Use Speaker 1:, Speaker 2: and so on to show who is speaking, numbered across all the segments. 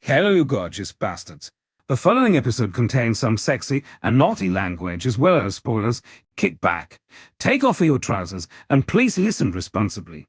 Speaker 1: Hello, you gorgeous bastards. The following episode contains some sexy and naughty language as well as spoilers. Kick back, take off your trousers, and please listen responsibly.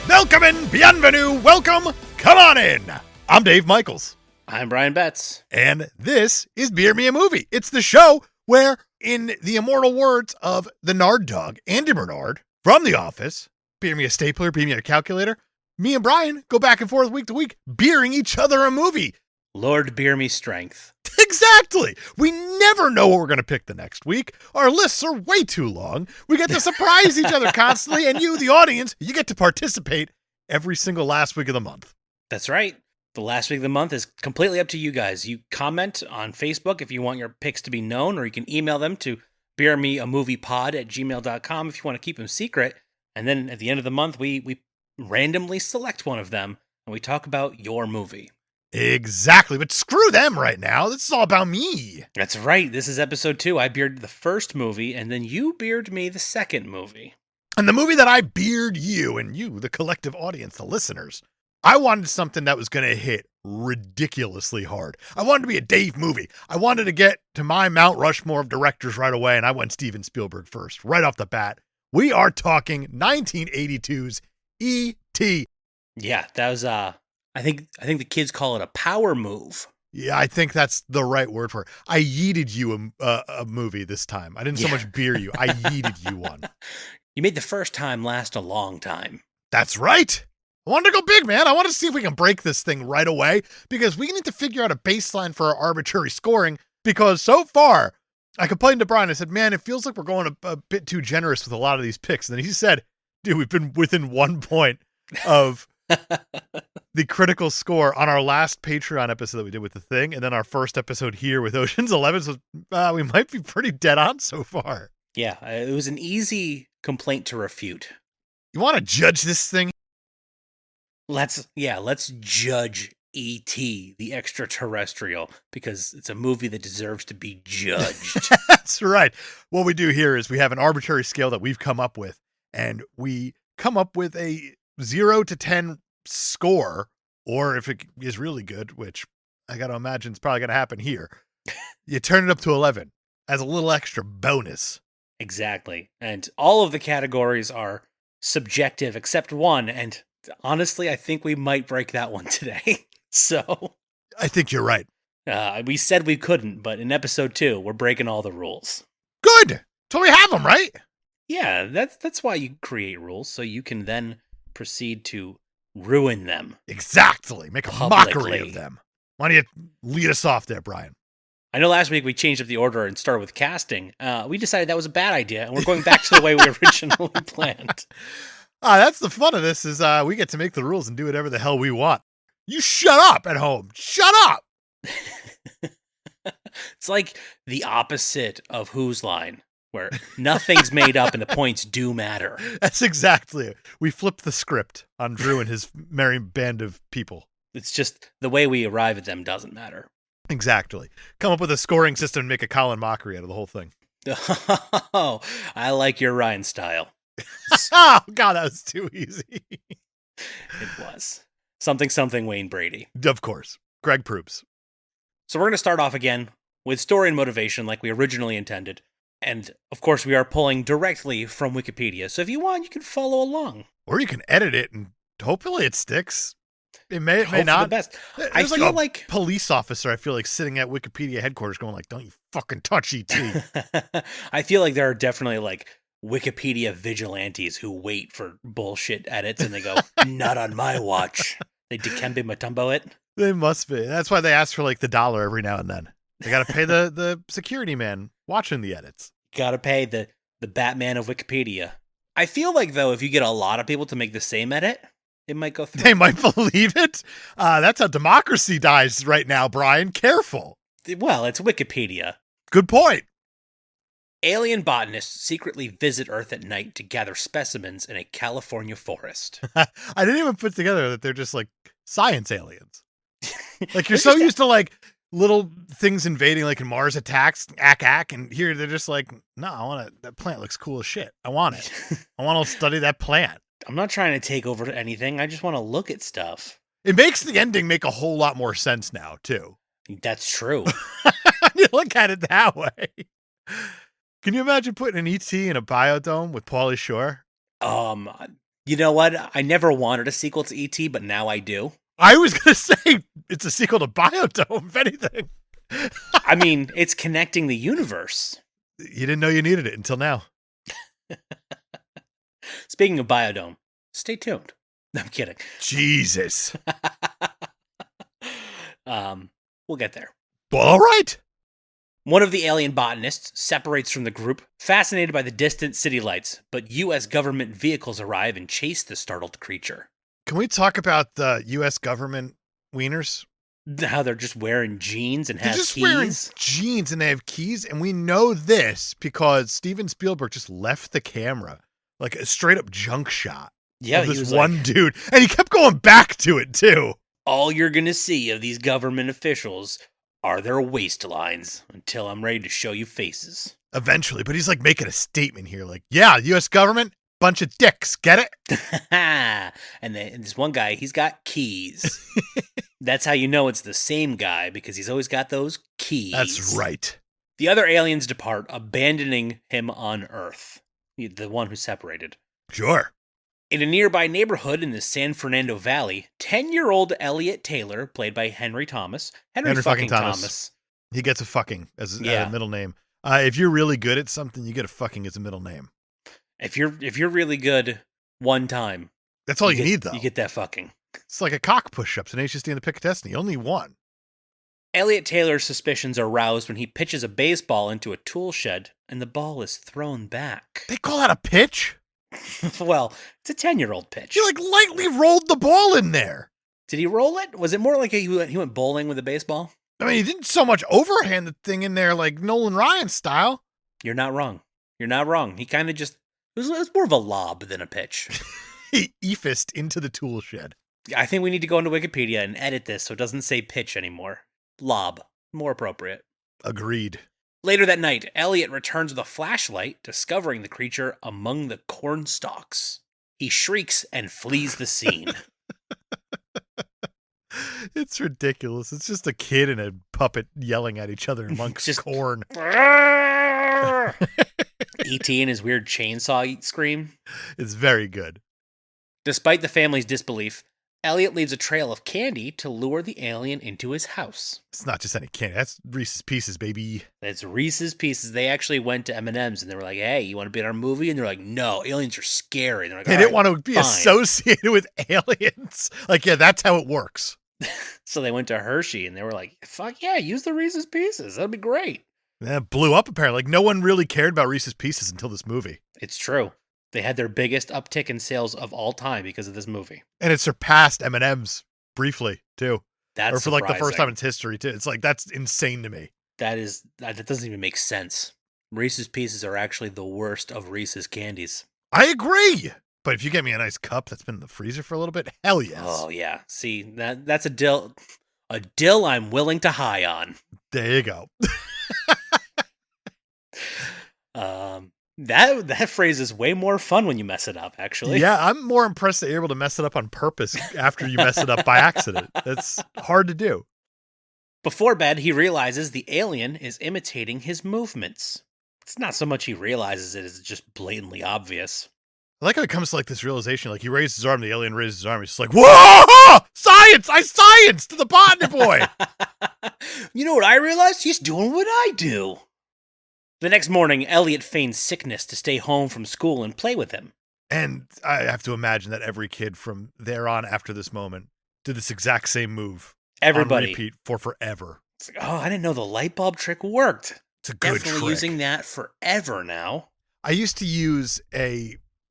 Speaker 2: Welcome and bienvenue, welcome, come on in. I'm Dave Michaels.
Speaker 3: I'm Brian Betts.
Speaker 2: And this is Beer Me a Movie. It's the show where, in the immortal words of the Nard Dog, Andy Bernard, from The Office, beer me a stapler, beer me a calculator, me and Brian go back and forth week to week, beering each other a movie.
Speaker 3: Lord beer me strength.
Speaker 2: Exactly. We never know what we're going to pick the next week. Our lists are way too long. We get to surprise each other constantly, and you, the audience, you get to participate every single last week of the month.
Speaker 3: That's right. The last week of the month is completely up to you guys. You comment on Facebook if you want your picks to be known, or you can email them to beermeamoviepod@gmail.com if you want to keep them secret. And then at the end of the month, we randomly select one of them, and we talk about your movie.
Speaker 2: Exactly, but screw them right now. This is all about me.
Speaker 3: That's right. This is episode 2. I bearded the first movie, and then you bearded me the second movie.
Speaker 2: And the movie that I beard you, and you, the collective audience, the listeners, I wanted something that was going to hit ridiculously hard. I wanted to be a Dave movie. I wanted to get to my Mount Rushmore of directors right away, and I went Steven Spielberg first, right off the bat. We are talking 1982's E.T.
Speaker 3: Yeah, that was I think the kids call it a power move.
Speaker 2: Yeah, I think that's the right word for it. I yeeted you a movie this time. I didn't so much beer you. I yeeted you one.
Speaker 3: You made the first time last a long time.
Speaker 2: That's right. I wanted to go big, man. I want to see if we can break this thing right away because we need to figure out a baseline for our arbitrary scoring because so far, I complained to Brian. I said, man, it feels like we're going a bit too generous with a lot of these picks. And then he said, dude, we've been within 1 point of the critical score on our last Patreon episode that we did with The Thing, and then our first episode here with Ocean's 11. So we might be pretty dead on so far.
Speaker 3: Yeah, it was an easy complaint to refute.
Speaker 2: You want to judge this thing?
Speaker 3: Let's judge E.T., the Extra-Terrestrial, because it's a movie that deserves to be judged.
Speaker 2: That's right. What we do here is we have an arbitrary scale that we've come up with, and we come up with a 0 to 10 score, or if it is really good, which I got to imagine is probably going to happen here, you turn it up to 11 as a little extra bonus.
Speaker 3: Exactly. And all of the categories are subjective except one, and honestly, I think we might break that one today. So
Speaker 2: I think you're right.
Speaker 3: We said we couldn't, but in episode 2, we're breaking all the rules.
Speaker 2: Good. So we have them, right?
Speaker 3: Yeah, that's why you create rules, so you can then proceed to ruin them.
Speaker 2: Exactly. Make a mockery of them. Why don't you lead us off there, Brian?
Speaker 3: I know last week we changed up the order and started with casting. We decided that was a bad idea, and we're going back to the way we originally planned.
Speaker 2: That's the fun of this is we get to make the rules and do whatever the hell we want. You shut up at home. Shut up.
Speaker 3: It's like the opposite of Whose Line, where nothing's made up and the points do matter.
Speaker 2: That's exactly it. We flipped the script on Drew and his merry band of people.
Speaker 3: It's just the way we arrive at them doesn't matter.
Speaker 2: Exactly. Come up with a scoring system and make a Colin mockery out of the whole thing.
Speaker 3: Oh, I like your Ryan style.
Speaker 2: Oh, God, that was too easy.
Speaker 3: It was. Something Wayne Brady.
Speaker 2: Of course. Greg Proops.
Speaker 3: So we're going to start off again with story and motivation like we originally intended. And, of course, we are pulling directly from Wikipedia. So if you want, you can follow along.
Speaker 2: Or you can edit it and hopefully it sticks. It may not.
Speaker 3: The best.
Speaker 2: I feel like a police officer, I feel like, sitting at Wikipedia headquarters going like, don't you fucking touch E.T.
Speaker 3: I feel like there are definitely like Wikipedia vigilantes who wait for bullshit edits and they go, not on my watch. They Dikembe Mutombo it.
Speaker 2: They must be. That's why they ask for like the $1 every now and then. They got to pay the security man watching the edits.
Speaker 3: Got to pay the Batman of Wikipedia. I feel like, though, if you get a lot of people to make the same edit, it might go through.
Speaker 2: They might believe it. That's how democracy dies right now, Brian. Careful.
Speaker 3: Well, it's Wikipedia.
Speaker 2: Good point.
Speaker 3: Alien botanists secretly visit Earth at night to gather specimens in a California forest.
Speaker 2: I didn't even put together that they're just like science aliens. Like you're
Speaker 3: They're
Speaker 2: so
Speaker 3: just-
Speaker 2: used to like little things invading, like in Mars Attacks, ack, and here they're just like, no, I want to. That plant looks cool as shit. I want it. I want to study that plant.
Speaker 3: I'm not trying to take over anything. I just want to look at stuff.
Speaker 2: It makes the ending make a whole lot more sense now too.
Speaker 3: That's true.
Speaker 2: You look at it that way. Can you imagine putting an ET in a biodome with Pauly Shore?
Speaker 3: You know what? I never wanted a sequel to E.T., but now I do.
Speaker 2: I was gonna say it's a sequel to Biodome, if anything.
Speaker 3: I mean, it's connecting the universe.
Speaker 2: You didn't know you needed it until now.
Speaker 3: Speaking of Biodome, stay tuned. No, I'm kidding.
Speaker 2: Jesus.
Speaker 3: We'll get there.
Speaker 2: Well, all right.
Speaker 3: One of the alien botanists separates from the group, fascinated by the distant city lights, but U.S. government vehicles arrive and chase the startled creature.
Speaker 2: Can we talk about the U.S. government wieners?
Speaker 3: How they're just wearing jeans and
Speaker 2: They're
Speaker 3: have
Speaker 2: just
Speaker 3: keys.
Speaker 2: wearing jeans and they have keys, and we know this because Steven Spielberg just left the camera like a straight up junk shot
Speaker 3: Yeah,
Speaker 2: of
Speaker 3: he
Speaker 2: this
Speaker 3: was
Speaker 2: one
Speaker 3: like,
Speaker 2: dude, and he kept going back to it too.
Speaker 3: all you're gonna see of these government officials are their waistlines until I'm ready to show you faces.
Speaker 2: Eventually, but he's like making a statement here, like, "Yeah, U.S. government, bunch of dicks, get it?"
Speaker 3: And this one guy, he's got keys. That's how you know it's the same guy, because he's always got those keys.
Speaker 2: That's right.
Speaker 3: The other aliens depart, abandoning him on Earth, the one who separated.
Speaker 2: Sure.
Speaker 3: In a nearby neighborhood in the San Fernando Valley, 10-year-old Elliot Taylor, played by Henry Thomas. Henry fucking Thomas.
Speaker 2: He gets a fucking as
Speaker 3: Yeah.
Speaker 2: a middle name. If you're really good at something, you get a fucking as a middle name.
Speaker 3: If you're really good one time,
Speaker 2: That's all you
Speaker 3: get-
Speaker 2: need, though.
Speaker 3: You get that fucking.
Speaker 2: It's like a cock push-ups in HSD and the Picatinny. Only one.
Speaker 3: Elliot Taylor's suspicions are roused when he pitches a baseball into a tool shed and the ball is thrown back.
Speaker 2: They call that a pitch?
Speaker 3: Well, it's a 10-year-old pitch.
Speaker 2: He like lightly rolled the ball in there.
Speaker 3: Did he roll it? Was it more like he went bowling with a baseball?
Speaker 2: I mean, he didn't so much overhand the thing in there like Nolan Ryan style.
Speaker 3: You're not wrong. You're not wrong. He kind of just... It was more of a lob than a pitch.
Speaker 2: He e-fist into the tool shed.
Speaker 3: I think we need to go into Wikipedia and edit this so it doesn't say pitch anymore. Lob. More appropriate.
Speaker 2: Agreed.
Speaker 3: Later that night, Elliot returns with a flashlight, discovering the creature among the corn stalks. He shrieks and flees the scene.
Speaker 2: It's ridiculous. It's just a kid and a puppet yelling at each other amongst
Speaker 3: Just-
Speaker 2: corn.
Speaker 3: E.T. and his weird chainsaw scream.
Speaker 2: It's very good.
Speaker 3: Despite the family's disbelief, Elliot leaves a trail of candy to lure the alien into his house.
Speaker 2: It's not just any candy. That's Reese's Pieces, baby.
Speaker 3: It's Reese's Pieces. They actually went to M&M's and they were like, hey, you want to be in our movie? And they're like, no, aliens are scary. And they're like,
Speaker 2: They
Speaker 3: "All
Speaker 2: didn't
Speaker 3: right."
Speaker 2: want to be
Speaker 3: fine.
Speaker 2: associated with aliens. Like, yeah, that's how it works.
Speaker 3: So they went to Hershey and they were like, fuck yeah, use the Reese's Pieces. That'd be great.
Speaker 2: That blew up, apparently. Like, no one really cared about Reese's Pieces until this movie.
Speaker 3: It's true. They had their biggest uptick in sales of all time because of this movie.
Speaker 2: And it surpassed M&M's briefly, too.
Speaker 3: That's
Speaker 2: Or for, like, the first
Speaker 3: surprising.
Speaker 2: time in its history, too. It's like, that's insane to me.
Speaker 3: That doesn't even make sense. Reese's Pieces are actually the worst of Reese's candies.
Speaker 2: I agree. But if you get me a nice cup that's been in the freezer for a little bit, hell yes.
Speaker 3: Oh yeah. See, that's a dill I'm willing to high on.
Speaker 2: There you go.
Speaker 3: That phrase is way more fun when you mess it up, actually.
Speaker 2: Yeah, I'm more impressed that you're able to mess it up on purpose after you mess it up by accident. That's hard to do.
Speaker 3: Before bed, he realizes the alien is imitating his movements. It's not so much he realizes it, it's just blatantly obvious.
Speaker 2: I like how it comes to like this realization, like he raised his arm, the alien raised his arm, he's just like, whoa, science, I scienced the botany boy.
Speaker 3: You know what I realized? He's doing what I do. The next morning, Elliot feigns sickness to stay home from school and play with him.
Speaker 2: And I have to imagine that every kid from there on after this moment did this exact same move.
Speaker 3: Everybody.
Speaker 2: On repeat for forever.
Speaker 3: It's like, oh, I didn't know the light bulb trick worked.
Speaker 2: It's a good
Speaker 3: Definitely
Speaker 2: trick.
Speaker 3: using that forever now.
Speaker 2: I used to use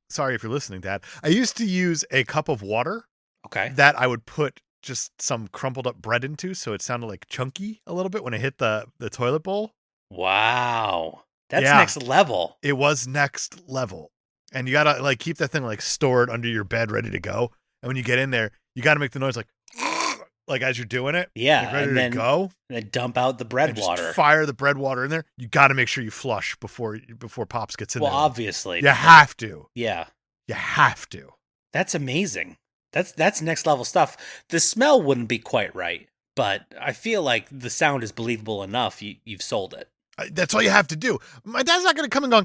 Speaker 2: sorry if you're listening, Dad. I used to use a cup of water
Speaker 3: Okay.
Speaker 2: that I would put just some crumpled up bread into so it sounded like chunky a little bit when it hit the toilet bowl.
Speaker 3: Wow. That's
Speaker 2: Yeah.
Speaker 3: next level.
Speaker 2: It was next level. And you gotta like keep that thing like stored under your bed, ready to go. And when you get in there, you gotta make the noise like as you're doing it.
Speaker 3: Yeah,
Speaker 2: like, ready
Speaker 3: and
Speaker 2: to
Speaker 3: then
Speaker 2: go.
Speaker 3: And then dump out the bread
Speaker 2: And just
Speaker 3: water.
Speaker 2: fire the bread water in there. You gotta make sure you flush before Pops gets in
Speaker 3: Well,
Speaker 2: there.
Speaker 3: obviously.
Speaker 2: You have to.
Speaker 3: Yeah.
Speaker 2: You have to.
Speaker 3: That's amazing. That's next level stuff. The smell wouldn't be quite right, but I feel like the sound is believable enough. You've sold it.
Speaker 2: That's all you have to do. My dad's not going to come and go,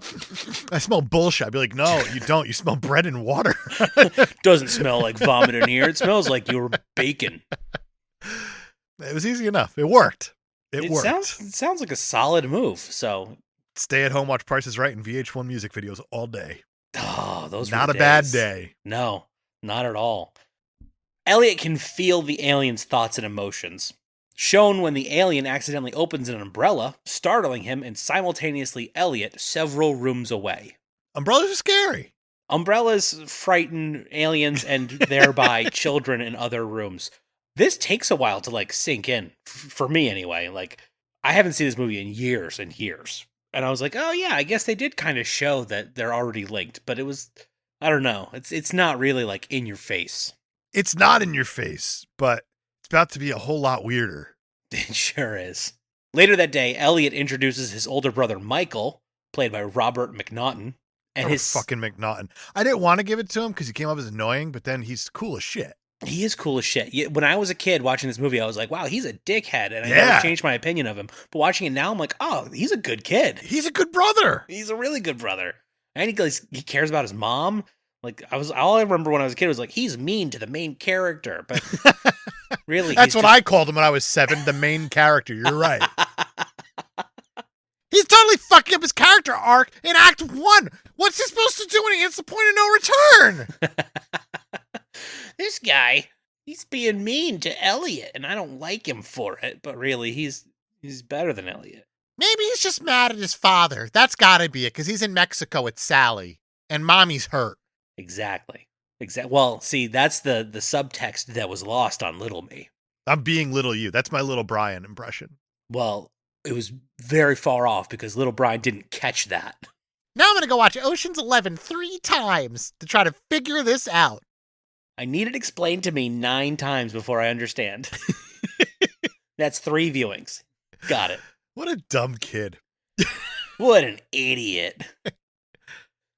Speaker 2: I smell bullshit. I'd be like, no, you don't. You smell bread and water.
Speaker 3: Doesn't smell like vomit in here. It smells like you were baking.
Speaker 2: It was easy enough. It worked. It worked.
Speaker 3: Sounds like a solid move. So
Speaker 2: stay at home, watch Price is Right and VH1 music videos all day.
Speaker 3: Oh, those
Speaker 2: not
Speaker 3: were
Speaker 2: a bad
Speaker 3: days.
Speaker 2: day.
Speaker 3: No, not at all. Elliot can feel the alien's thoughts and emotions. Shown when the alien accidentally opens an umbrella, startling him and simultaneously Elliot several rooms away.
Speaker 2: Umbrellas are scary.
Speaker 3: Umbrellas frighten aliens and thereby children in other rooms. This takes a while to like sink in, for me anyway. Like, I haven't seen this movie in years and years. And I was like, oh yeah, I guess they did kind of show that they're already linked, but it was, I don't know. It's not really like in your face.
Speaker 2: It's not in your face, but it's about to be a whole lot weirder.
Speaker 3: It sure is. Later that day, Elliot introduces his older brother Michael, played by Robert McNaughton, and his
Speaker 2: fucking McNaughton. I didn't want to give it to him because he came off as annoying, but then he's cool as shit.
Speaker 3: He is cool as shit. When I was a kid watching this movie, I was like, wow, he's a dickhead, and I never changed my opinion of him. But watching it now, I'm like, oh, he's a good kid.
Speaker 2: He's a good brother.
Speaker 3: He's a really good brother. And he cares about his mom. Like, all I remember when I was a kid was like, he's mean to the main character, but really,
Speaker 2: that's what I called him when I was 7, the main character. You're right. He's totally fucking up his character arc in Act 1. What's he supposed to do when he hits the point of no return?
Speaker 3: This guy, he's being mean to Elliot, and I don't like him for it, but really, he's better than Elliot.
Speaker 2: Maybe he's just mad at his father. That's gotta be it, because he's in Mexico with Sally, and Mommy's hurt.
Speaker 3: Exactly. Well, see, that's the subtext that was lost on Little Me.
Speaker 2: I'm being Little You. That's my Little Brian impression.
Speaker 3: Well, it was very far off because Little Brian didn't catch that.
Speaker 2: Now I'm going to go watch Ocean's 11 3 times to try to figure this out.
Speaker 3: I need it explained to me 9 times before I understand. That's 3 viewings. Got it.
Speaker 2: What a dumb kid.
Speaker 3: What an idiot.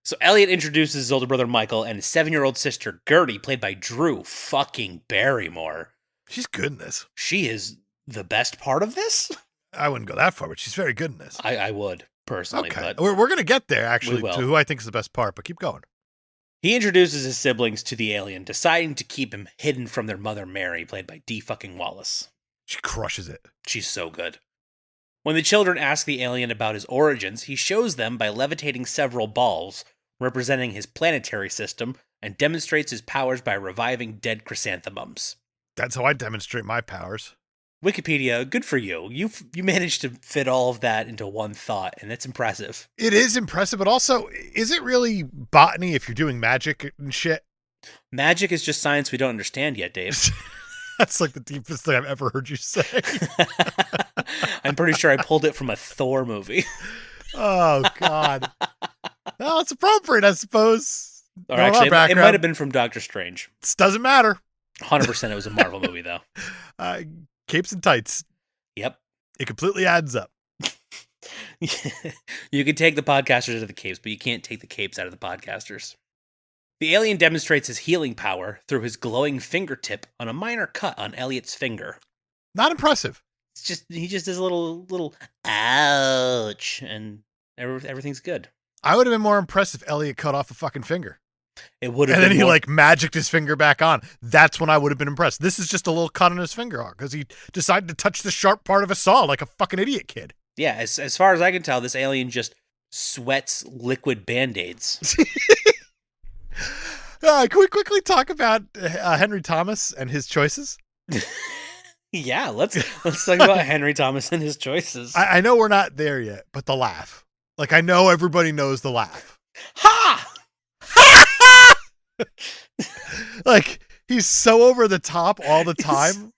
Speaker 3: So Elliot introduces his older brother Michael and his 7-year-old sister Gertie, played by Drew fucking Barrymore.
Speaker 2: She's good in this.
Speaker 3: She is the best part of this?
Speaker 2: I wouldn't go that far, but she's very good in this.
Speaker 3: I would, personally.
Speaker 2: Okay.
Speaker 3: But
Speaker 2: We're going to get there, actually, to who I think is the best part, but keep going.
Speaker 3: He introduces his siblings to the alien, deciding to keep him hidden from their mother Mary, played by D. fucking Wallace.
Speaker 2: She crushes it.
Speaker 3: She's so good. When the children ask the alien about his origins, he shows them by levitating several balls, representing his planetary system, and demonstrates his powers by reviving dead chrysanthemums.
Speaker 2: That's how I demonstrate my powers.
Speaker 3: Wikipedia, good for you. You managed to fit all of that into one thought, and that's impressive.
Speaker 2: It is impressive, but also, is it really botany if you're doing magic and shit?
Speaker 3: Magic is just science we don't understand yet, Dave.
Speaker 2: That's like the deepest thing I've ever heard you say.
Speaker 3: I'm pretty sure I pulled it from a Thor movie.
Speaker 2: Oh, God. Well, it's appropriate, I suppose.
Speaker 3: Or actually, it might have been from Doctor Strange.
Speaker 2: This doesn't matter.
Speaker 3: 100% it was a Marvel movie, though.
Speaker 2: Capes and tights.
Speaker 3: Yep.
Speaker 2: It completely adds up.
Speaker 3: You can take the podcasters out of the capes, but you can't take the capes out of the podcasters. The alien demonstrates his healing power through his glowing fingertip on a minor cut on Elliot's finger.
Speaker 2: Not impressive.
Speaker 3: He just does a little ouch, and everything's good.
Speaker 2: I would have been more impressed if Elliot cut off a fucking finger.
Speaker 3: It would have.
Speaker 2: And then he magicked his finger back on. That's when I would have been impressed. This is just a little cut on his finger because he decided to touch the sharp part of a saw like a fucking idiot kid.
Speaker 3: Yeah, as far as I can tell, this alien just sweats liquid Band-Aids.
Speaker 2: Can we quickly talk about Henry Thomas and his choices?
Speaker 3: Yeah, let's talk about Henry Thomas and his choices.
Speaker 2: I know we're not there yet, but the laugh. Like, I know everybody knows the laugh.
Speaker 3: Ha!
Speaker 2: Like, he's so over the top all the time.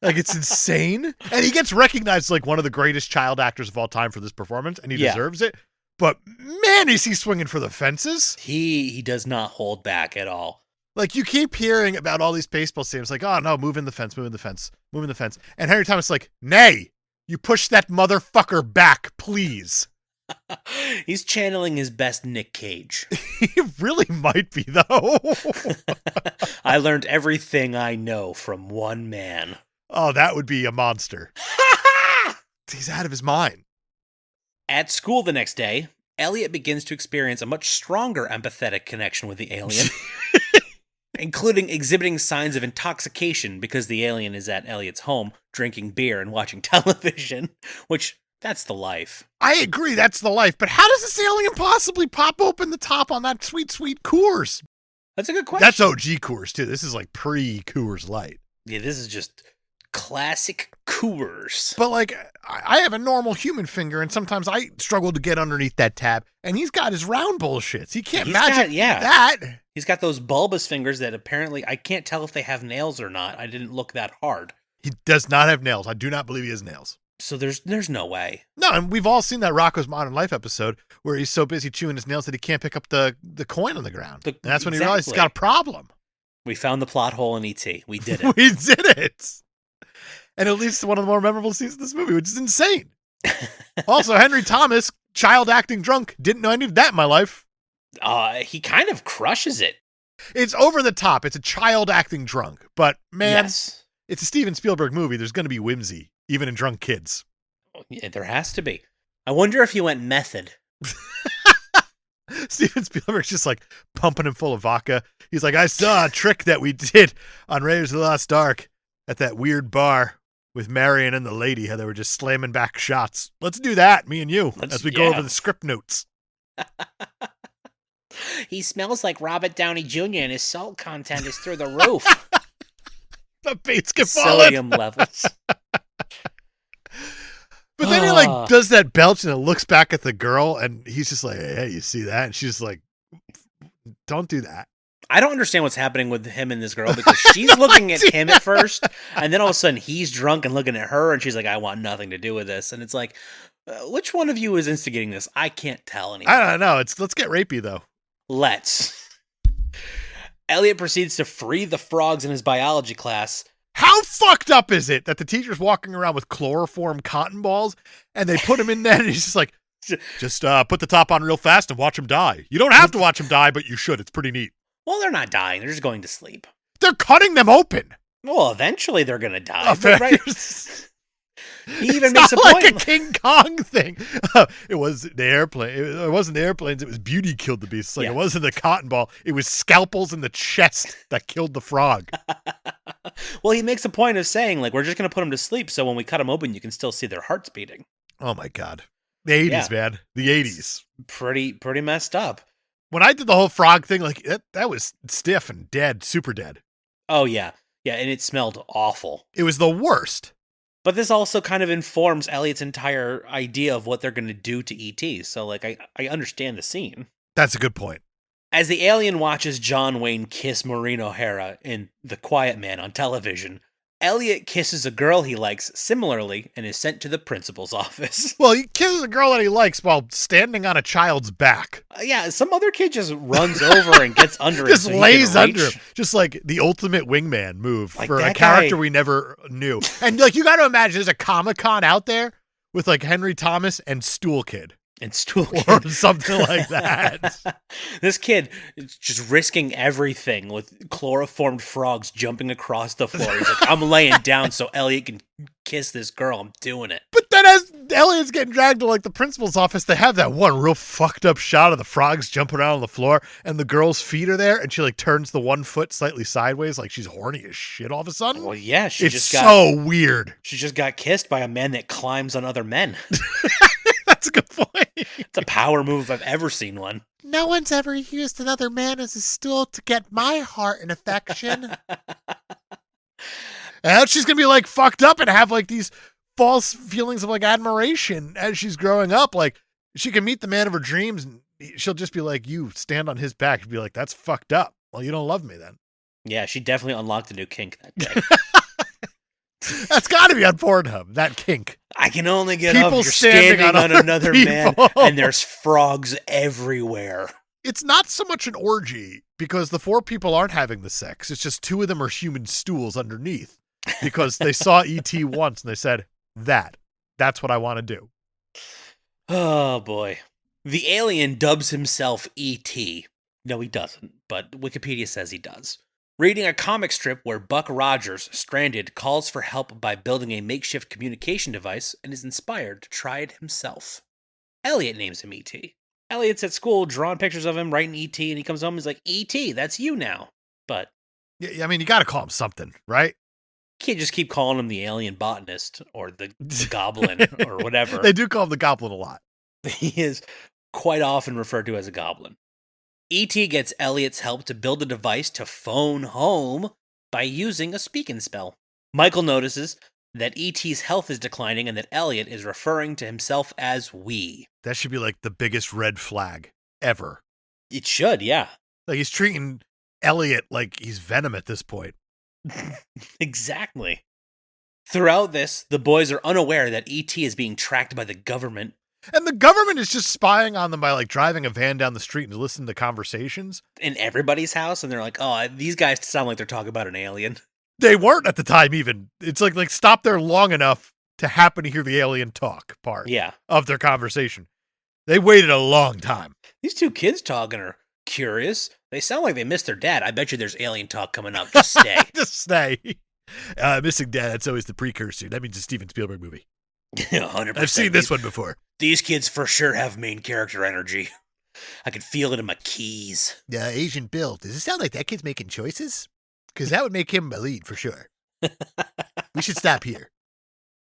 Speaker 2: Like, it's insane. And he gets recognized like one of the greatest child actors of all time for this performance, and he deserves it. But man, is he swinging for the fences.
Speaker 3: He does not hold back at all.
Speaker 2: Like, you keep hearing about all these baseball stadiums, like, oh, no, moving the fence, moving the fence, moving the fence. And Henry Thomas is like, nay, you push that motherfucker back, please.
Speaker 3: He's channeling his best Nick Cage.
Speaker 2: He really might be, though.
Speaker 3: I learned everything I know from one man.
Speaker 2: Oh, that would be a monster. He's out of his mind.
Speaker 3: At school the next day, Elliot begins to experience a much stronger empathetic connection with the alien, including exhibiting signs of intoxication because the alien is at Elliot's home, drinking beer and watching television, which, that's the life.
Speaker 2: I agree, that's the life. But how does this alien possibly pop open the top on that sweet, sweet Coors?
Speaker 3: That's a good question.
Speaker 2: That's OG Coors, too. This is like pre-Coors Light.
Speaker 3: Yeah, this is just classic Coors.
Speaker 2: But, like, I have a normal human finger, and sometimes I struggle to get underneath that tab, and he's got his round bullshits. He can't magic that.
Speaker 3: He's got those bulbous fingers that apparently, I can't tell if they have nails or not. I didn't look that hard.
Speaker 2: He does not have nails. I do not believe he has nails.
Speaker 3: So there's no way.
Speaker 2: No, and we've all seen that Rocko's Modern Life episode where he's so busy chewing his nails that he can't pick up the coin on the ground. And that's when he realized he's got a problem.
Speaker 3: We found the plot hole in E.T. We did it.
Speaker 2: We did it. And it leads to one of the more memorable scenes of this movie, which is insane. Also, Henry Thomas, child acting drunk, didn't know I needed that in my life.
Speaker 3: He kind of crushes it.
Speaker 2: It's over the top. It's a child acting drunk. But, man,
Speaker 3: Yes.
Speaker 2: It's a Steven Spielberg movie. There's going to be whimsy, even in drunk kids.
Speaker 3: Yeah, there has to be. I wonder if he went method.
Speaker 2: Steven Spielberg's just like pumping him full of vodka. He's like, I saw a trick that we did on Raiders of the Lost Ark at that weird bar with Marion and the lady, how they were just slamming back shots. Let's do that, me and you, as we go over the script notes.
Speaker 3: He smells like Robert Downey Jr. and his salt content is through the roof.
Speaker 2: The basketball
Speaker 3: Sodium levels.
Speaker 2: But then he like does that belch and it looks back at the girl and he's just like, hey, you see that? And she's just like, don't do that.
Speaker 3: I don't understand what's happening with him and this girl because she's looking at him at first and then all of a sudden he's drunk and looking at her and she's like, I want nothing to do with this. And it's like, which one of you is instigating this? I can't tell anymore.
Speaker 2: I don't know. Let's get rapey though.
Speaker 3: Let's. Elliot proceeds to free the frogs in his biology class.
Speaker 2: How fucked up is it that the teacher's walking around with chloroform cotton balls and they put him in there and he's just like, just put the top on real fast and watch him die. You don't have to watch him die, but you should. It's pretty neat.
Speaker 3: Well, they're not dying. They're just going to sleep.
Speaker 2: They're cutting them open.
Speaker 3: Well, eventually they're going to die.
Speaker 2: But
Speaker 3: right? He even makes a
Speaker 2: like
Speaker 3: point.
Speaker 2: A King Kong thing. It was the airplane. It wasn't the airplanes. It was Beauty killed the beast. Like
Speaker 3: Yeah.
Speaker 2: It wasn't the cotton ball. It was scalpels in the chest that killed the frog.
Speaker 3: Well, he makes a point of saying, like, we're just going to put them to sleep. So when we cut them open, you can still see their hearts beating.
Speaker 2: Oh my God. The 80s, man. The 80s.
Speaker 3: Pretty messed up.
Speaker 2: When I did the whole frog thing, like that was stiff and dead, super dead.
Speaker 3: Oh, yeah. Yeah, and it smelled awful.
Speaker 2: It was the worst.
Speaker 3: But this also kind of informs Elliot's entire idea of what they're going to do to E.T. So, like, I understand the scene.
Speaker 2: That's a good point.
Speaker 3: As the alien watches John Wayne kiss Maureen O'Hara in The Quiet Man on television, Elliot kisses a girl he likes similarly and is sent to the principal's office.
Speaker 2: Well, he kisses a girl that he likes while standing on a child's back.
Speaker 3: Yeah, some other kid just runs over and gets under it.
Speaker 2: Just
Speaker 3: so he
Speaker 2: lays
Speaker 3: can
Speaker 2: under
Speaker 3: reach.
Speaker 2: him. Just like the ultimate wingman move
Speaker 3: Like
Speaker 2: for a
Speaker 3: that
Speaker 2: character
Speaker 3: guy.
Speaker 2: we never knew. And like you got to imagine there's a Comic-Con out there with like Henry Thomas and Stool Kid.
Speaker 3: And stool
Speaker 2: Or
Speaker 3: kid.
Speaker 2: something like that.
Speaker 3: This kid is just risking everything with chloroformed frogs jumping across the floor. He's like, I'm laying down so Elliot can kiss this girl. I'm doing it.
Speaker 2: But then as Elliot's getting dragged to like the principal's office, they have that one real fucked up shot of the frogs jumping around on the floor and the girl's feet are there and she like turns the one foot slightly sideways like she's horny as shit all of a sudden.
Speaker 3: Well, yeah,
Speaker 2: It's so weird.
Speaker 3: She just got kissed by a man that climbs on other men.
Speaker 2: That's a good point.
Speaker 3: It's a power move if I've ever seen one.
Speaker 2: No one's ever used another man as a stool to get my heart and affection. And she's going to be like fucked up and have like these false feelings of like admiration as she's growing up. Like she can meet the man of her dreams and she'll just be like, you stand on his back. She'll be like, that's fucked up. Well, you don't love me then.
Speaker 3: Yeah, she definitely unlocked a new kink that day.
Speaker 2: That's got to be on Pornhub, that kink.
Speaker 3: I can only get
Speaker 2: People
Speaker 3: up. You're
Speaker 2: standing
Speaker 3: standing
Speaker 2: on
Speaker 3: on another man,
Speaker 2: people.
Speaker 3: and there's frogs everywhere.
Speaker 2: It's not so much an orgy because the 4 people aren't having the sex. It's just 2 of them are human stools underneath because they saw E.T. once and they said, that's what I want to do.
Speaker 3: Oh, boy. The alien dubs himself E.T. No, he doesn't, but Wikipedia says he does. Reading a comic strip where Buck Rogers, stranded, calls for help by building a makeshift communication device and is inspired to try it himself. Elliot names him E.T. Elliot's at school drawing pictures of him, writing E.T., and he comes home and he's like, E.T., that's you now. But
Speaker 2: Yeah, I mean, you got to call him something, right?
Speaker 3: you can't just keep calling him the alien botanist or the goblin or whatever.
Speaker 2: They do call him the Goblin a lot.
Speaker 3: He is quite often referred to as a goblin. E.T. gets Elliot's help to build a device to phone home by using a speak-and spell. Michael notices that E.T.'s health is declining and that Elliot is referring to himself as we.
Speaker 2: That should be like the biggest red flag ever.
Speaker 3: It should, yeah.
Speaker 2: Like he's treating Elliot like he's Venom at this point.
Speaker 3: Exactly. Throughout this, the boys are unaware that E.T. is being tracked by the government.
Speaker 2: And the government is just spying on them by like driving a van down the street and listening to conversations.
Speaker 3: In everybody's house, and they're like, oh, these guys sound like they're talking about an alien.
Speaker 2: They weren't at the time even. It's like stop there long enough to happen to hear the alien talk part
Speaker 3: Yeah.
Speaker 2: of their conversation. They waited a long time.
Speaker 3: These 2 kids talking are curious. They sound like they missed their dad. I bet you there's alien talk coming up. Just stay.
Speaker 2: Just stay. Missing Dad, that's always the precursor. That means a Steven Spielberg movie.
Speaker 3: 100%.
Speaker 2: I've seen this one before.
Speaker 3: These kids for sure have main character energy. I can feel it in my keys.
Speaker 2: Asian Bill, does it sound like that kid's making choices? Because that would make him a lead for sure. We should stop here.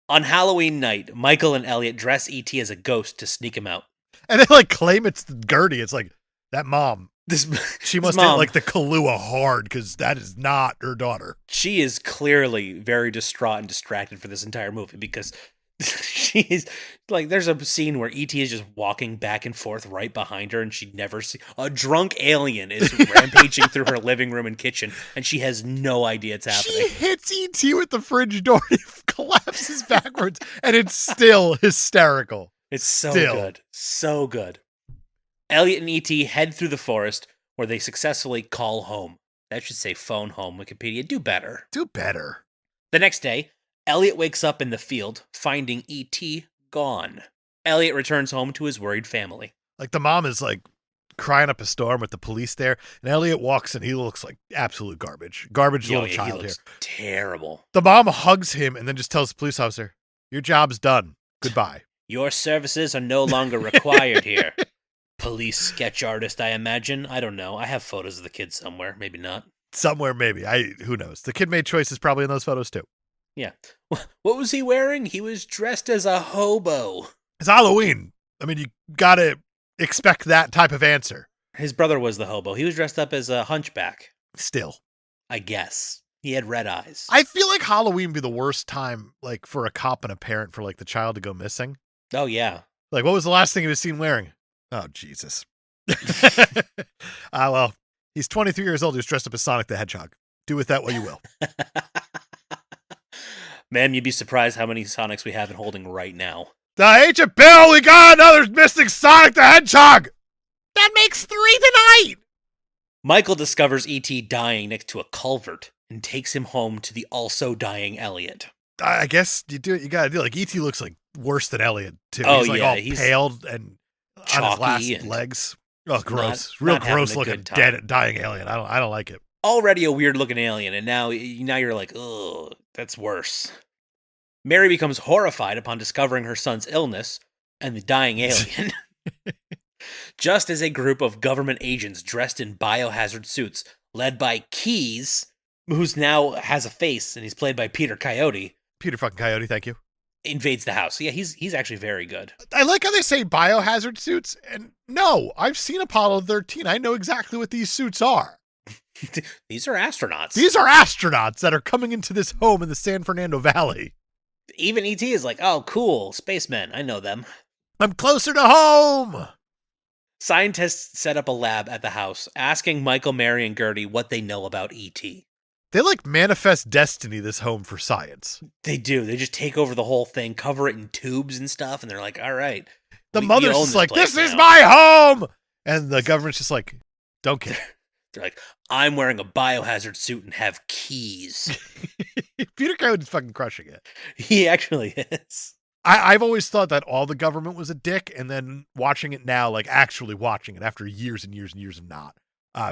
Speaker 3: On Halloween night, Michael and Elliot dress E.T. as a ghost to sneak him out.
Speaker 2: And they like claim it's Gertie. It's like that mom.
Speaker 3: This
Speaker 2: She
Speaker 3: this
Speaker 2: must
Speaker 3: mom,
Speaker 2: hit like the Kahlua hard because that is not her daughter.
Speaker 3: She is clearly very distraught and distracted for this entire movie because she's like, there's a scene where E.T. is just walking back and forth right behind her, and she never see a drunk alien is rampaging through her living room and kitchen, and she has no idea it's happening.
Speaker 2: She hits E.T. with the fridge door and he collapses backwards, and it's still hysterical.
Speaker 3: It's so
Speaker 2: Still.
Speaker 3: good. So good. Elliot and E.T. head through the forest where they successfully call home. That should say phone home, Wikipedia. Do better.
Speaker 2: Do better.
Speaker 3: The next day, Elliot wakes up in the field, finding E.T. gone. Elliot returns home to his worried family.
Speaker 2: Like the mom is like crying up a storm with the police there, and Elliot walks in. He looks like absolute garbage. Garbage little
Speaker 3: He
Speaker 2: child
Speaker 3: looks
Speaker 2: here.
Speaker 3: terrible.
Speaker 2: The mom hugs him and then just tells the police officer, "Your job's done. Goodbye."
Speaker 3: Your services are no longer required here. Police sketch artist, I imagine. I don't know. I have photos of the kid somewhere. Maybe not.
Speaker 2: Somewhere, maybe. Who knows? The kid made choices probably in those photos too.
Speaker 3: Yeah. What was he wearing? He was dressed as a hobo.
Speaker 2: It's Halloween. I mean, you gotta expect that type of answer.
Speaker 3: His brother was the hobo. He was dressed up as a hunchback,
Speaker 2: Still.
Speaker 3: I guess. He had red eyes.
Speaker 2: I feel like Halloween would be the worst time, like, for a cop and a parent for, like, the child to go missing.
Speaker 3: Oh, yeah.
Speaker 2: Like, what was the last thing he was seen wearing? Oh, Jesus. Well, he's 23 years old. He was dressed up as Sonic the Hedgehog. Do with that what you will.
Speaker 3: Ma'am, you'd be surprised how many Sonics we have in holding right now.
Speaker 2: The Agent Bill, we got another missing Sonic the Hedgehog. That makes 3 tonight.
Speaker 3: Michael discovers E.T. dying next to a culvert and takes him home to the also dying Elliot.
Speaker 2: I guess you do what you gotta do. Like, E.T. looks like worse than Elliot, too.
Speaker 3: Oh,
Speaker 2: he's like
Speaker 3: yeah,
Speaker 2: all
Speaker 3: he's
Speaker 2: pale and on his
Speaker 3: chalky
Speaker 2: last
Speaker 3: and
Speaker 2: legs. Oh, gross.
Speaker 3: not
Speaker 2: Real
Speaker 3: having
Speaker 2: gross
Speaker 3: a
Speaker 2: looking
Speaker 3: good time.
Speaker 2: dead dying alien. I don't like it.
Speaker 3: Already a weird looking alien, and now you're like, ugh, that's worse. Mary becomes horrified upon discovering her son's illness and the dying alien. Just as a group of government agents dressed in biohazard suits, led by Keys, who's now has a face and he's played by Peter Coyote,
Speaker 2: Peter fucking Coyote, thank you.
Speaker 3: invades the house. Yeah, he's actually very good.
Speaker 2: I like how they say biohazard suits, and no, I've seen Apollo 13. I know exactly what these suits are.
Speaker 3: These are astronauts.
Speaker 2: These are astronauts that are coming into this home in the San Fernando Valley.
Speaker 3: Even E.T. is like, oh, cool, spacemen. I know them.
Speaker 2: I'm closer to home.
Speaker 3: Scientists set up a lab at the house, asking Michael, Mary, and Gertie what they know about E.T.
Speaker 2: They like manifest destiny this home for science.
Speaker 3: They do. They just take over the whole thing, cover it in tubes and stuff, and they're like, all right.
Speaker 2: The
Speaker 3: we
Speaker 2: mother's
Speaker 3: own
Speaker 2: just like,
Speaker 3: place
Speaker 2: this is
Speaker 3: now."
Speaker 2: my home! And the government's just like, don't care.
Speaker 3: They're like, I'm wearing a biohazard suit and have keys.
Speaker 2: Peter Coyote's fucking crushing it.
Speaker 3: He actually is.
Speaker 2: I've always thought that all the government was a dick, and then watching it now, like actually watching it after years and years and years of not,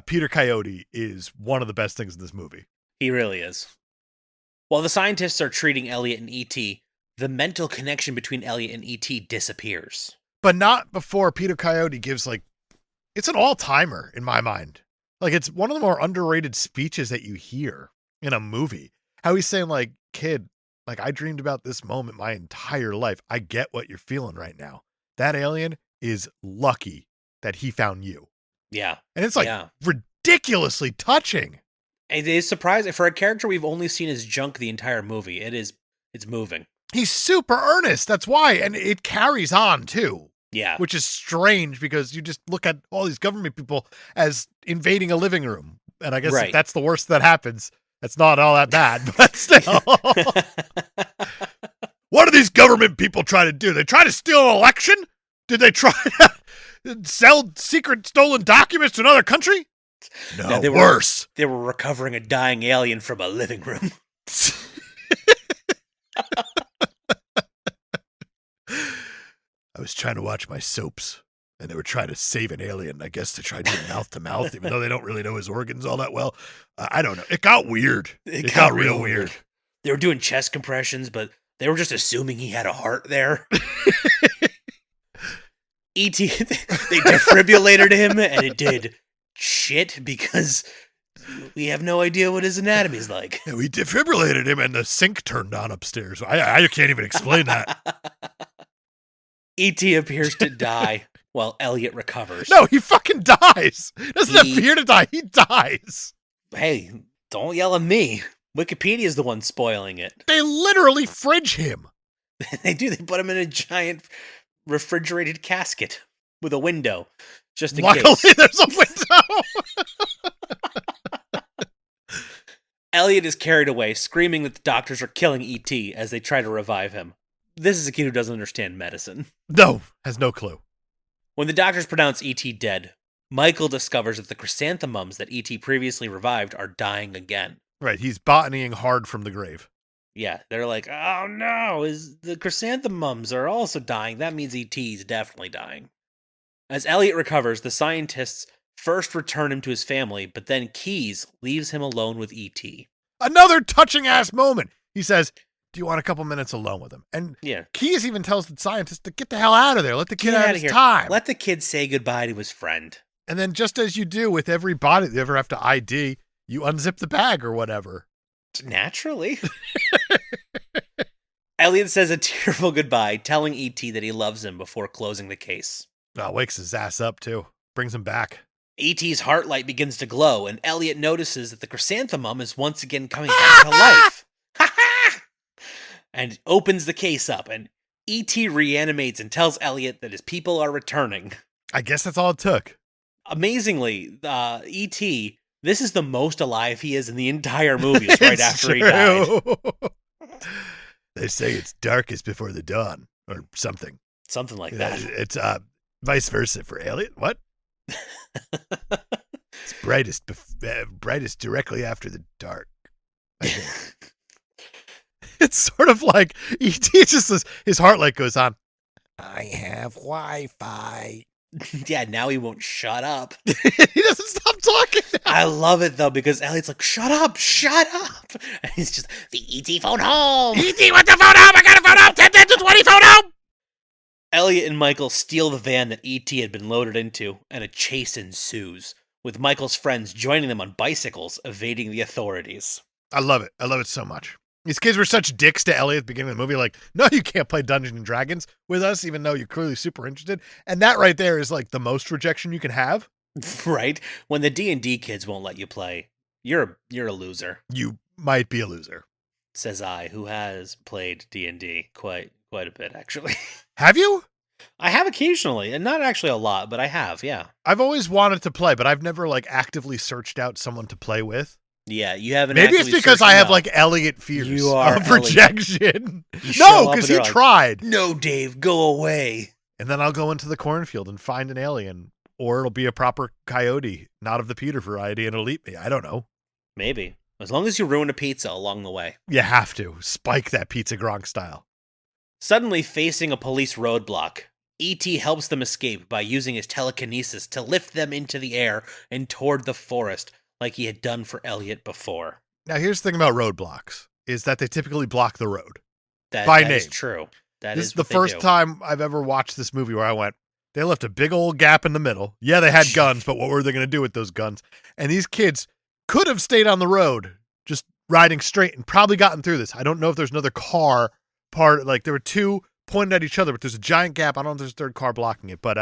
Speaker 2: Peter Coyote is one of the best things in this movie.
Speaker 3: He really is. While the scientists are treating Elliot and E.T., the mental connection between Elliot and E.T. disappears.
Speaker 2: But not before Peter Coyote gives, like, it's an all-timer in my mind. Like, it's one of the more underrated speeches that you hear in a movie. How he's saying, like, kid, like, I dreamed about this moment my entire life. I get what you're feeling right now. That alien is lucky that he found you.
Speaker 3: Yeah.
Speaker 2: And it's, like, ridiculously touching.
Speaker 3: It is surprising. For a character we've only seen as junk the entire movie, it's moving.
Speaker 2: He's super earnest. That's why. And it carries on, too.
Speaker 3: Yeah.
Speaker 2: Which is strange because you just look at all these government people as invading a living room. And I guess if that's the worst that happens, that's not all that bad, but still. What do these government people try to do? They try to steal an election? Did they try to sell secret stolen documents to another country? No, worse.
Speaker 3: They were recovering a dying alien from a living room.
Speaker 2: I was trying to watch my soaps, and they were trying to save an alien. I guess they tried doing mouth to mouth, even though they don't really know his organs all that well. I don't know. It got weird. It got real weird.
Speaker 3: They were doing chest compressions, but they were just assuming he had a heart there. E.T., they defibrillated him, and it did shit because we have no idea what his anatomy is like.
Speaker 2: Yeah, we defibrillated him, and the sink turned on upstairs. I can't even explain that.
Speaker 3: E.T. appears to die while Elliot recovers.
Speaker 2: No, he fucking dies. Doesn't appear to die. He dies.
Speaker 3: Hey, don't yell at me. Wikipedia is the one spoiling it.
Speaker 2: They literally fridge him.
Speaker 3: They do. They put him in a giant refrigerated casket with a window, just in case.
Speaker 2: Luckily, there's a window.
Speaker 3: Elliot is carried away, screaming that the doctors are killing E.T. as they try to revive him. This is a kid who doesn't understand medicine.
Speaker 2: No, has no clue.
Speaker 3: When the doctors pronounce E.T. dead, Michael discovers that the chrysanthemums that E.T. previously revived are dying again.
Speaker 2: Right, he's botanying hard from the grave.
Speaker 3: Yeah, they're like, oh no, the chrysanthemums are also dying. That means E.T. is definitely dying. As Elliot recovers, the scientists first return him to his family, but then Keyes leaves him alone with E.T.
Speaker 2: Another touching-ass moment. He says, do you want a couple minutes alone with him? And Keyes even tells the scientist to get the hell out of there. Let the kid have his time.
Speaker 3: Let the kid say goodbye to his friend.
Speaker 2: And then just as you do with every body that you ever have to ID, you unzip the bag or whatever.
Speaker 3: Naturally. Elliot says a tearful goodbye, telling E.T. that he loves him before closing the case.
Speaker 2: Oh, wakes his ass up, too. Brings him back.
Speaker 3: E.T.'s heart light begins to glow, and Elliot notices that the chrysanthemum is once again coming back to life. And opens the case up, and E.T. reanimates and tells Elliot that his people are returning.
Speaker 2: I guess that's all it took.
Speaker 3: Amazingly, E.T., this is the most alive he is in the entire movie. It's right after he died.
Speaker 2: They say it's darkest before the dawn, or something.
Speaker 3: Something like that.
Speaker 2: It's vice versa for Elliot. What? It's brightest directly after the dark. I think. It's sort of like E.T. just his heart light goes on. I have Wi-Fi.
Speaker 3: Yeah, now he won't shut up.
Speaker 2: He doesn't stop talking now.
Speaker 3: I love it, though, because Elliot's like, shut up. And he's just, the E.T. phone home.
Speaker 2: E.T., what the phone home? I got a phone home. 10 to 20 phone home.
Speaker 3: Elliot and Michael steal the van that E.T. had been loaded into, and a chase ensues, with Michael's friends joining them on bicycles, evading the authorities.
Speaker 2: I love it. I love it so much. These kids were such dicks to Elliot at the beginning of the movie. Like, no, you can't play Dungeons and Dragons with us, even though you're clearly super interested. And that right there is like the most rejection you can have.
Speaker 3: Right? When the D&D kids won't let you play, you're a loser.
Speaker 2: You might be a loser.
Speaker 3: Says I, who has played D&D quite a bit, actually.
Speaker 2: Have you?
Speaker 3: I have occasionally, and not actually a lot, but I have, yeah.
Speaker 2: I've always wanted to play, but I've never like actively searched out someone to play with.
Speaker 3: Yeah, you haven't.
Speaker 2: Maybe it's
Speaker 3: actively
Speaker 2: because
Speaker 3: searched-
Speaker 2: I have
Speaker 3: no.
Speaker 2: like Elliot fears
Speaker 3: You are
Speaker 2: of
Speaker 3: Elliot.
Speaker 2: rejection.
Speaker 3: You show
Speaker 2: No,
Speaker 3: up
Speaker 2: because
Speaker 3: and
Speaker 2: he
Speaker 3: they're like,
Speaker 2: tried.
Speaker 3: No, Dave, go away.
Speaker 2: And then I'll go into the cornfield and find an alien. Or it'll be a proper coyote, not of the Peter variety, and it'll eat me. I don't know.
Speaker 3: Maybe. As long as you ruin a pizza along the way.
Speaker 2: You have to. Spike that pizza Gronk style.
Speaker 3: Suddenly facing a police roadblock, E.T. helps them escape by using his telekinesis to lift them into the air and toward the forest like he had done for Elliot before.
Speaker 2: Now, here's the thing about roadblocks, is that they typically block the road.
Speaker 3: That
Speaker 2: By
Speaker 3: is
Speaker 2: name.
Speaker 3: true. That
Speaker 2: This
Speaker 3: is
Speaker 2: is the
Speaker 3: what they
Speaker 2: first
Speaker 3: do.
Speaker 2: time I've ever watched this movie where I went, they left a big old gap in the middle. Yeah, they had guns, but what were they going to do with those guns? And these kids could have stayed on the road, just riding straight and probably gotten through this. I don't know if there's another car part, like there were two pointed at each other, but there's a giant gap. I don't know if there's a third car blocking it, but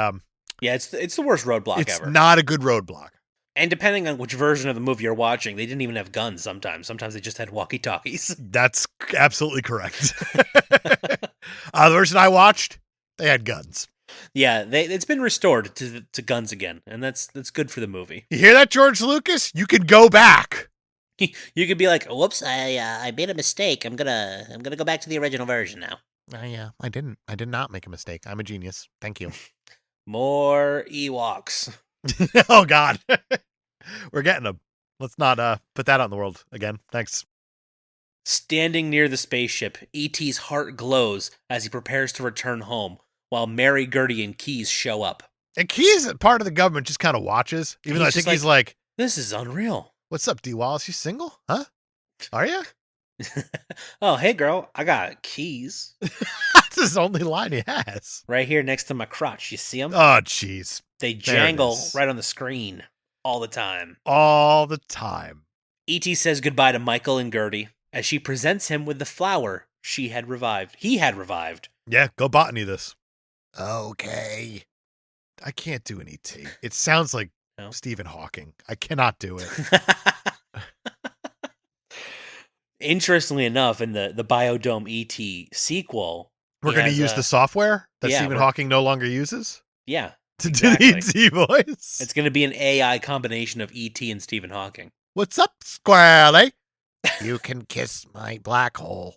Speaker 3: Yeah, it's the worst roadblock
Speaker 2: it's
Speaker 3: ever.
Speaker 2: not a good roadblock.
Speaker 3: And depending on which version of the movie you're watching, they didn't even have guns sometimes. Sometimes they just had walkie-talkies.
Speaker 2: That's absolutely correct. The version I watched, they had guns.
Speaker 3: Yeah, it's been restored to guns again, and that's good for the movie.
Speaker 2: You hear that, George Lucas? You could go back.
Speaker 3: You could be like, "Whoops, I made a mistake. I'm gonna go back to the original version now."
Speaker 2: I didn't. I did not make a mistake. I'm a genius. Thank you.
Speaker 3: More Ewoks.
Speaker 2: Oh, God. We're getting them. Let's not put that out in the world again. Thanks.
Speaker 3: Standing near the spaceship, E.T.'s heart glows as he prepares to return home, while Mary, Gertie, and Keys show up.
Speaker 2: And Key's part of the government just kind of watches, even though I
Speaker 3: He's
Speaker 2: think
Speaker 3: just
Speaker 2: he's like,
Speaker 3: This is unreal.
Speaker 2: what's up, D. Wallace? You single? Huh? Are you?
Speaker 3: Oh, hey, girl, I got keys
Speaker 2: That's his only line he has.
Speaker 3: right here next to my crotch. You see them?
Speaker 2: Oh, jeez.
Speaker 3: They
Speaker 2: there it
Speaker 3: jangle
Speaker 2: is.
Speaker 3: right on the screen all the time.
Speaker 2: All the time.
Speaker 3: E.T. says goodbye to Michael and Gertie as she presents him with the flower he had revived.
Speaker 2: Yeah, go botany this. Okay. I can't do an ET. It sounds like
Speaker 3: No?
Speaker 2: Stephen Hawking. I cannot do it.
Speaker 3: Interestingly enough, in the Biodome ET sequel,
Speaker 2: We're
Speaker 3: he
Speaker 2: going to
Speaker 3: has
Speaker 2: use the software that
Speaker 3: yeah,
Speaker 2: Stephen
Speaker 3: we're-
Speaker 2: Hawking no longer uses
Speaker 3: yeah,
Speaker 2: to
Speaker 3: exactly.
Speaker 2: do the ET voice.
Speaker 3: It's going to be an AI combination of ET and Stephen Hawking.
Speaker 2: What's up, Squirrely? You can kiss my black hole.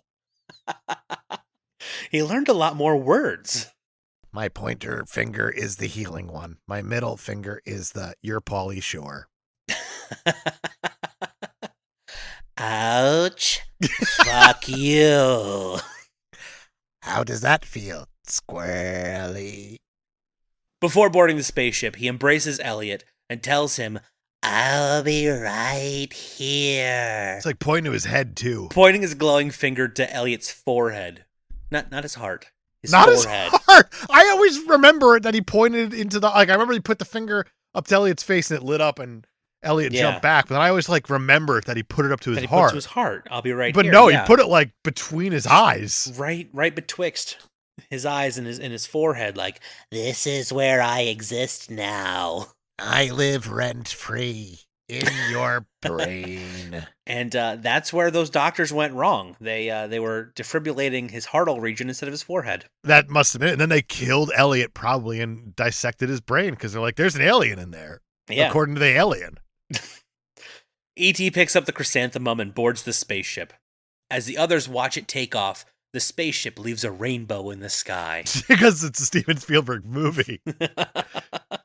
Speaker 3: He learned a lot more words.
Speaker 2: My pointer finger is the healing one. My middle finger is the you're Pauly Shore.
Speaker 3: Ouch. Fuck you.
Speaker 2: How does that feel, Squirrely?
Speaker 3: Before boarding the spaceship, he embraces Elliot and tells him, I'll be right here.
Speaker 2: It's like pointing to his head, too.
Speaker 3: Pointing his glowing finger to Elliot's forehead. Not his heart. His
Speaker 2: Not
Speaker 3: forehead.
Speaker 2: his heart. I always remember that he pointed into the, like, I remember he put the finger up to Elliot's face and it lit up and Elliot
Speaker 3: Yeah.
Speaker 2: jumped back. But I always, like, remember that he put it up to his
Speaker 3: That he put
Speaker 2: heart.
Speaker 3: to his heart. I'll be right
Speaker 2: But
Speaker 3: here.
Speaker 2: no,
Speaker 3: yeah.
Speaker 2: he put it, like, between his eyes.
Speaker 3: right betwixt his eyes and his forehead, like, this is where I exist now.
Speaker 2: I live rent-free in your brain.
Speaker 3: And that's where those doctors went wrong. They were defibrillating his heartal region instead of his forehead.
Speaker 2: That must have been it. And then they killed Elliot probably and dissected his brain because they're like, there's an alien in there.
Speaker 3: Yeah.
Speaker 2: According to the alien.
Speaker 3: E.T. picks up the chrysanthemum and boards the spaceship. As the others watch it take off, the spaceship leaves a rainbow in the sky.
Speaker 2: Because it's a Steven Spielberg movie.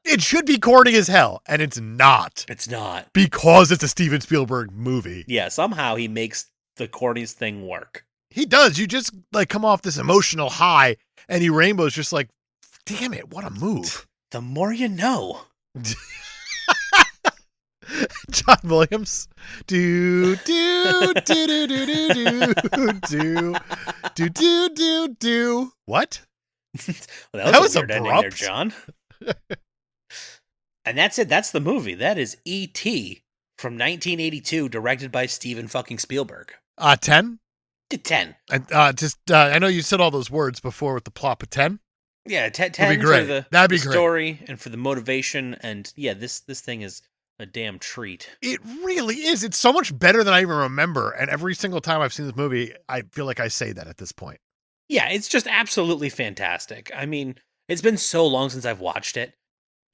Speaker 2: It should be corny as hell, and it's not.
Speaker 3: It's not.
Speaker 2: Because it's a Steven Spielberg movie.
Speaker 3: Yeah, somehow he makes the corniest thing work.
Speaker 2: He does. You just like come off this emotional high, and he rainbows just like, damn it, what a move.
Speaker 3: The more you know.
Speaker 2: John Williams. Do do do do do do do do do do do. What?
Speaker 3: Well,
Speaker 2: That was
Speaker 3: a weird ending there,
Speaker 2: abrupt.
Speaker 3: John. And that's it. That's the movie. That is E.T. from 1982, directed by Steven fucking Spielberg.
Speaker 2: 10?
Speaker 3: 10.
Speaker 2: And I know you said all those words before with the plot, but 10?
Speaker 3: Yeah, 10
Speaker 2: That'd be
Speaker 3: for
Speaker 2: great.
Speaker 3: the,
Speaker 2: That'd be
Speaker 3: the
Speaker 2: great.
Speaker 3: story and for the motivation. And yeah, this thing is a damn treat.
Speaker 2: It really is. It's so much better than I even remember. And every single time I've seen this movie, I feel like I say that at this point.
Speaker 3: Yeah, it's just absolutely fantastic. I mean, it's been so long since I've watched it.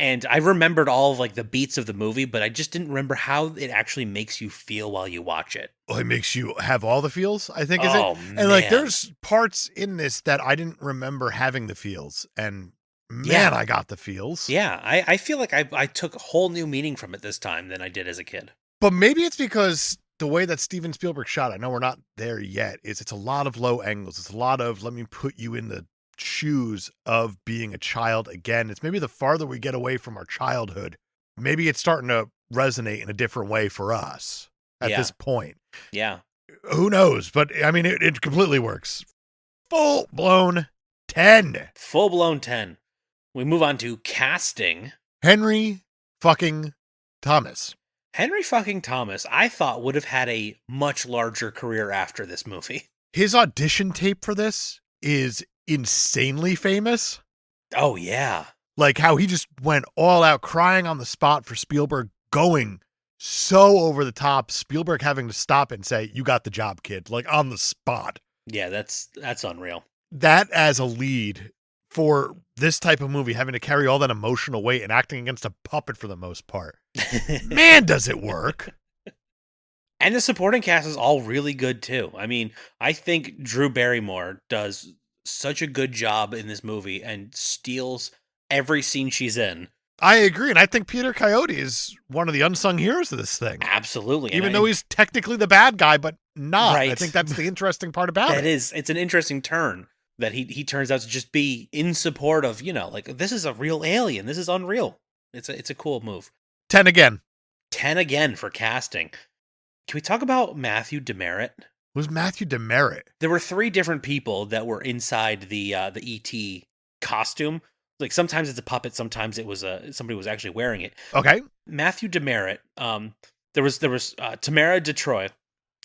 Speaker 3: And I remembered all of like the beats of the movie, but I just didn't remember how it actually makes you feel while you watch it.
Speaker 2: Well, it makes you have all the feels, I think, is it?
Speaker 3: Oh,
Speaker 2: And like,
Speaker 3: man.
Speaker 2: there's parts in this that I didn't remember having the feels, and man,
Speaker 3: Yeah.
Speaker 2: I got the feels.
Speaker 3: Yeah, I feel like I took a whole new meaning from it this time than I did as a kid.
Speaker 2: But maybe it's because the way that Steven Spielberg shot it, I know we're not there yet, is it's a lot of low angles. It's a lot of, let me put you in the shoes of being a child again. It's maybe the farther we get away from our childhood, maybe it's starting to resonate in a different way for us at
Speaker 3: Yeah.
Speaker 2: this point.
Speaker 3: Yeah.
Speaker 2: Who knows? But I mean, it completely works. Full blown 10.
Speaker 3: Full blown 10. We move on to casting.
Speaker 2: Henry fucking Thomas.
Speaker 3: Henry fucking Thomas, I thought would have had a much larger career after this movie.
Speaker 2: His audition tape for this is insanely famous.
Speaker 3: Oh, yeah.
Speaker 2: Like how he just went all out crying on the spot for Spielberg, going so over the top, Spielberg having to stop and say, "You got the job, kid," like on the spot.
Speaker 3: Yeah, that's unreal.
Speaker 2: That as a lead for this type of movie, having to carry all that emotional weight and acting against a puppet for the most part. Man, does it work.
Speaker 3: And the supporting cast is all really good too. I mean, I think Drew Barrymore does such a good job in this movie and steals every scene she's in.
Speaker 2: I agree, and I think Peter Coyote is one of the unsung heroes of this thing.
Speaker 3: Absolutely.
Speaker 2: Even though he's technically the bad guy, but not. I
Speaker 3: Right.
Speaker 2: think that's the interesting part about it.
Speaker 3: it's an interesting turn that he turns out to just be in support of, like this is a real alien. This is unreal. It's a cool move.
Speaker 2: 10 again.
Speaker 3: 10 again for casting. Can we talk about Matthew Demerit?
Speaker 2: Who's Matthew Demerit?
Speaker 3: There were 3 different people that were inside the ET costume. Like sometimes it's a puppet, sometimes it was somebody was actually wearing it.
Speaker 2: Okay.
Speaker 3: Matthew Demerit. There was Tamara Detroit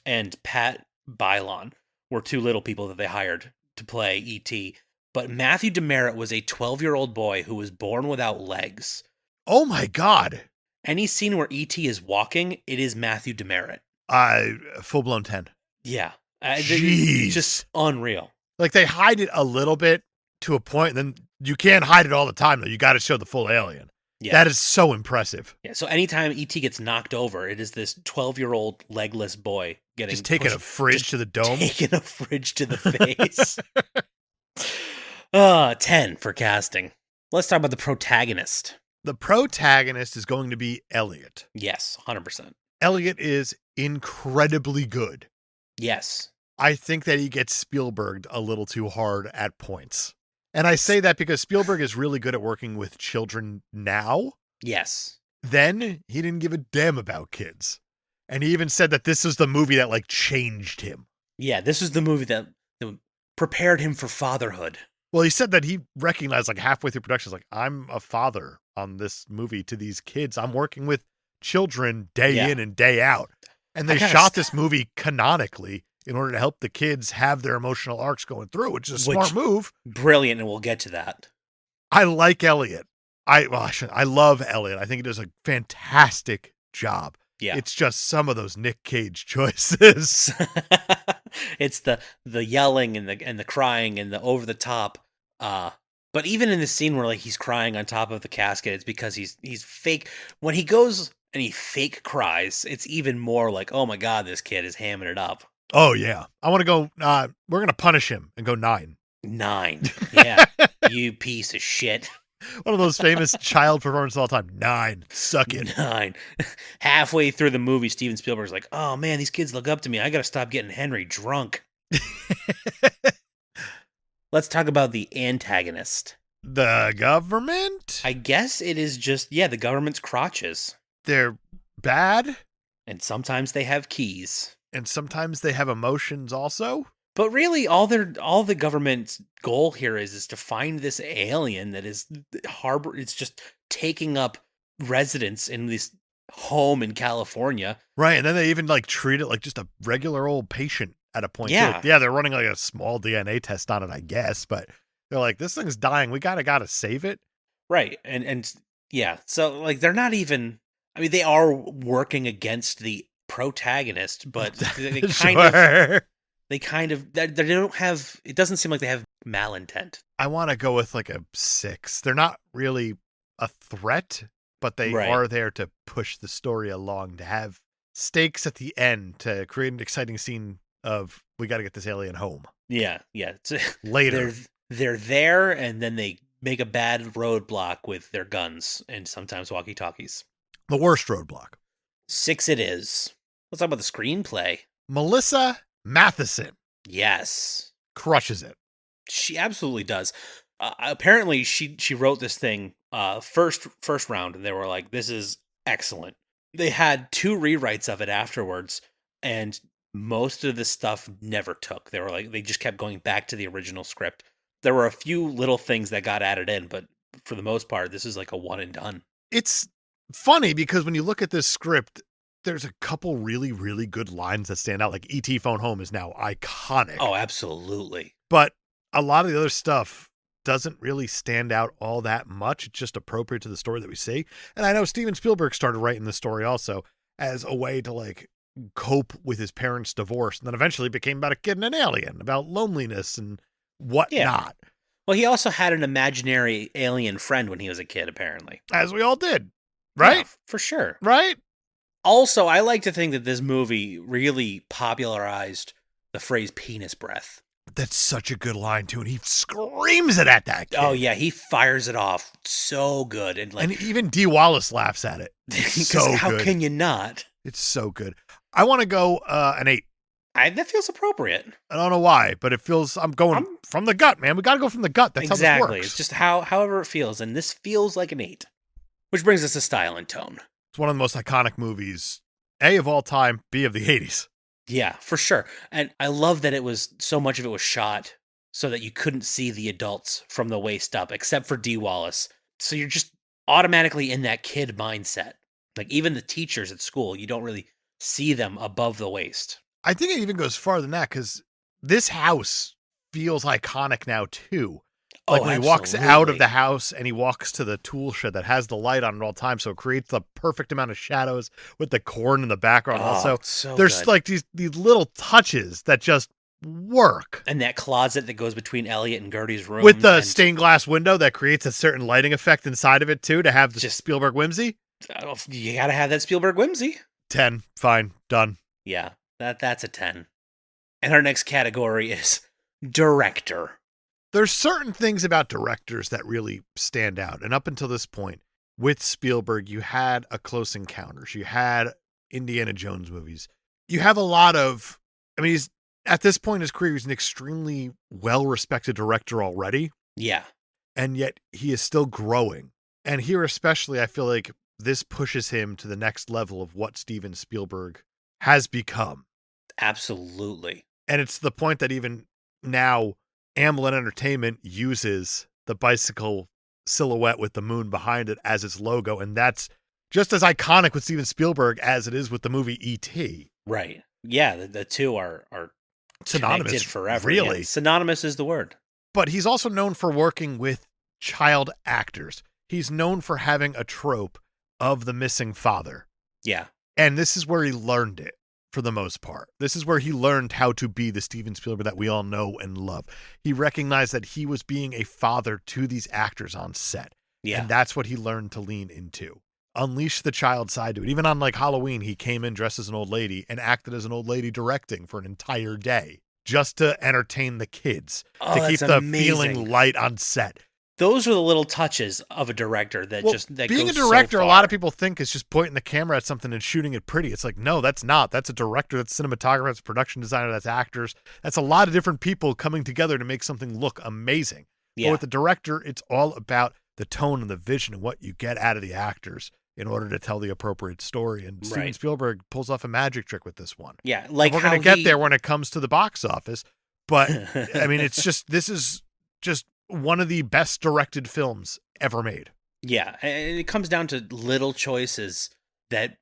Speaker 3: and Pat Bylon were 2 little people that they hired to play ET. But Matthew Demerit was a 12-year-old boy who was born without legs.
Speaker 2: Oh my God.
Speaker 3: Any scene where ET is walking, it is Matthew Demerit.
Speaker 2: Full blown 10.
Speaker 3: Yeah.
Speaker 2: Jeez.
Speaker 3: It's just unreal.
Speaker 2: Like they hide it a little bit to a point, and then you can't hide it all the time, though. You got to show the full alien.
Speaker 3: Yeah.
Speaker 2: That is so impressive.
Speaker 3: Yeah. So anytime ET gets knocked over, it is this 12-year-old legless boy getting
Speaker 2: Just taking a
Speaker 3: pushed-
Speaker 2: fridge
Speaker 3: just
Speaker 2: to the dome.
Speaker 3: taking a fridge to the face. 10 for casting. Let's talk about the protagonist.
Speaker 2: The protagonist is going to be Elliot.
Speaker 3: Yes, 100%.
Speaker 2: Elliot is incredibly good.
Speaker 3: Yes.
Speaker 2: I think that he gets Spielberged a little too hard at points. And I say that because Spielberg is really good at working with children now.
Speaker 3: Yes.
Speaker 2: Then he didn't give a damn about kids. And he even said that this was the movie that like changed him.
Speaker 3: Yeah, this was the movie that prepared him for fatherhood.
Speaker 2: Well, he said that he recognized like halfway through production, like, I'm a father on this movie to these kids. I'm working with children day in and day out. And they shot this movie canonically in order to help the kids have their emotional arcs going through, which is a smart move.
Speaker 3: Brilliant, and we'll get to that.
Speaker 2: I like Elliot. I love Elliot. I think he does a fantastic job.
Speaker 3: Yeah.
Speaker 2: It's just some of those Nick Cage choices.
Speaker 3: It's the yelling and the crying and the over the top. But even in the scene where like he's crying on top of the casket, it's because he's fake. When he goes and he fake cries, it's even more like, oh my God, this kid is hamming it up.
Speaker 2: Oh yeah. I want to go, we're going to punish him and go 9.
Speaker 3: 9. Yeah. You piece of shit.
Speaker 2: One of those famous child performances all the time. 9. Suck it.
Speaker 3: 9. Halfway through the movie, Steven Spielberg's like, oh man, these kids look up to me. I got to stop getting Henry drunk. Let's talk about the antagonist.
Speaker 2: The government?
Speaker 3: I guess it is just, the government's crotches.
Speaker 2: They're bad.
Speaker 3: And sometimes they have keys.
Speaker 2: And sometimes they have emotions also.
Speaker 3: But really, all the government's goal here is to find this alien that is it's just taking up residence in this home in California.
Speaker 2: Right, and then they even like treat it like just a regular old patient at a point.
Speaker 3: Yeah.
Speaker 2: Yeah, they're running like a small DNA test on it, I guess, but they're like, this thing's dying. We gotta save it.
Speaker 3: Right, and yeah, so like they're not even. I mean, they are working against the protagonist, but they kind of they don't have. It doesn't seem like they have malintent.
Speaker 2: I want to go with like a 6. They're not really a threat, but they
Speaker 3: Right.
Speaker 2: are there to push the story along, to have stakes at the end, to create an exciting scene of, we got to get this alien home.
Speaker 3: Yeah.
Speaker 2: Later.
Speaker 3: They're there, and then they make a bad roadblock with their guns and sometimes walkie-talkies.
Speaker 2: The worst roadblock.
Speaker 3: 6 it is. Let's talk about the screenplay.
Speaker 2: Melissa Matheson
Speaker 3: Yes.
Speaker 2: crushes it.
Speaker 3: She absolutely does. Apparently, she wrote this thing first round, and they were like, "This is excellent." They had 2 rewrites of it afterwards, and most of the stuff never took. They were like, they just kept going back to the original script. There were a few little things that got added in, but for the most part, this is like a one and done.
Speaker 2: It's funny because when you look at this script, there's a couple really, really good lines that stand out. Like E.T. Phone Home is now iconic.
Speaker 3: Oh, absolutely.
Speaker 2: But a lot of the other stuff doesn't really stand out all that much. It's just appropriate to the story that we see. And I know Steven Spielberg started writing the story also as a way to like cope with his parents' divorce. And then eventually became about a kid and an alien, about loneliness and whatnot.
Speaker 3: Well, he also had an imaginary alien friend when he was a kid, apparently.
Speaker 2: As we all did. Right?
Speaker 3: Yeah, for sure.
Speaker 2: Right?
Speaker 3: Also, I like to think that this movie really popularized the phrase penis breath.
Speaker 2: That's such a good line too. And he screams it at that kid.
Speaker 3: Oh, yeah, he fires it off so good. And like,
Speaker 2: And even Dee Wallace laughs at it. It's so
Speaker 3: how
Speaker 2: good.
Speaker 3: can you not?
Speaker 2: It's so good. I want to go an 8.
Speaker 3: That feels appropriate.
Speaker 2: I don't know why, but it feels I'm going from the gut, man. We got to go from the gut. That's how this works.
Speaker 3: It's just however it feels, and this feels like an 8. Which brings us to style and tone.
Speaker 2: It's one of the most iconic movies, A, of all time, B, of the 80s.
Speaker 3: Yeah, for sure. And I love that so much of it was shot so that you couldn't see the adults from the waist up, except for Dee Wallace. So you're just automatically in that kid mindset. Like even the teachers at school, you don't really see them above the waist.
Speaker 2: I think it even goes farther than that because this house feels iconic now too. Like when he walks out of the house and he walks to the tool shed that has the light on at all times, so it creates the perfect amount of shadows with the corn in the background. Also, there's like these little touches that just work.
Speaker 3: And that closet that goes between Elliot and Gertie's room
Speaker 2: with the stained glass window that creates a certain lighting effect inside of it too, to have the Spielberg whimsy.
Speaker 3: You gotta have that Spielberg whimsy.
Speaker 2: 10, fine, done.
Speaker 3: Yeah, that's a 10. And our next category is director.
Speaker 2: There's certain things about directors that really stand out. And up until this point, with Spielberg, you had A Close Encounters. You had Indiana Jones movies. You have a lot of, he's at this point in his career, he's an extremely well-respected director already.
Speaker 3: Yeah.
Speaker 2: And yet he is still growing. And here especially, I feel like this pushes him to the next level of what Steven Spielberg has become.
Speaker 3: Absolutely.
Speaker 2: And it's the point that even now, Amblin Entertainment uses the bicycle silhouette with the moon behind it as its logo. And that's just as iconic with Steven Spielberg as it is with the movie E.T.
Speaker 3: Right. Yeah, the two are
Speaker 2: synonymous
Speaker 3: forever.
Speaker 2: Really.
Speaker 3: Yeah, synonymous is the word.
Speaker 2: But he's also known for working with child actors. He's known for having a trope of the missing father.
Speaker 3: Yeah.
Speaker 2: And this is where he learned it. For the most part, this is where he learned how to be the Steven Spielberg that we all know and love. He recognized that he was being a father to these actors on set.
Speaker 3: Yeah.
Speaker 2: And that's what he learned to lean into. Unleash the child side to it. Even on like Halloween, he came in dressed as an old lady and acted as an old lady directing for an entire day just to entertain the kids, to keep the feeling light on set.
Speaker 3: Those are the little touches of a director that
Speaker 2: being a director, a lot of people think is just pointing the camera at something and shooting it pretty. It's like, no, that's not. That's a director, that's cinematographer, that's production designer, that's actors. That's a lot of different people coming together to make something look amazing.
Speaker 3: Yeah.
Speaker 2: But with the director, it's all about the tone and the vision and what you get out of the actors in order to tell the appropriate story. And Steven Spielberg pulls off a magic trick with this one.
Speaker 3: Yeah, like
Speaker 2: and we're going to get there when it comes to the box office. But this is just one of the best directed films ever made.
Speaker 3: Yeah, and it comes down to little choices that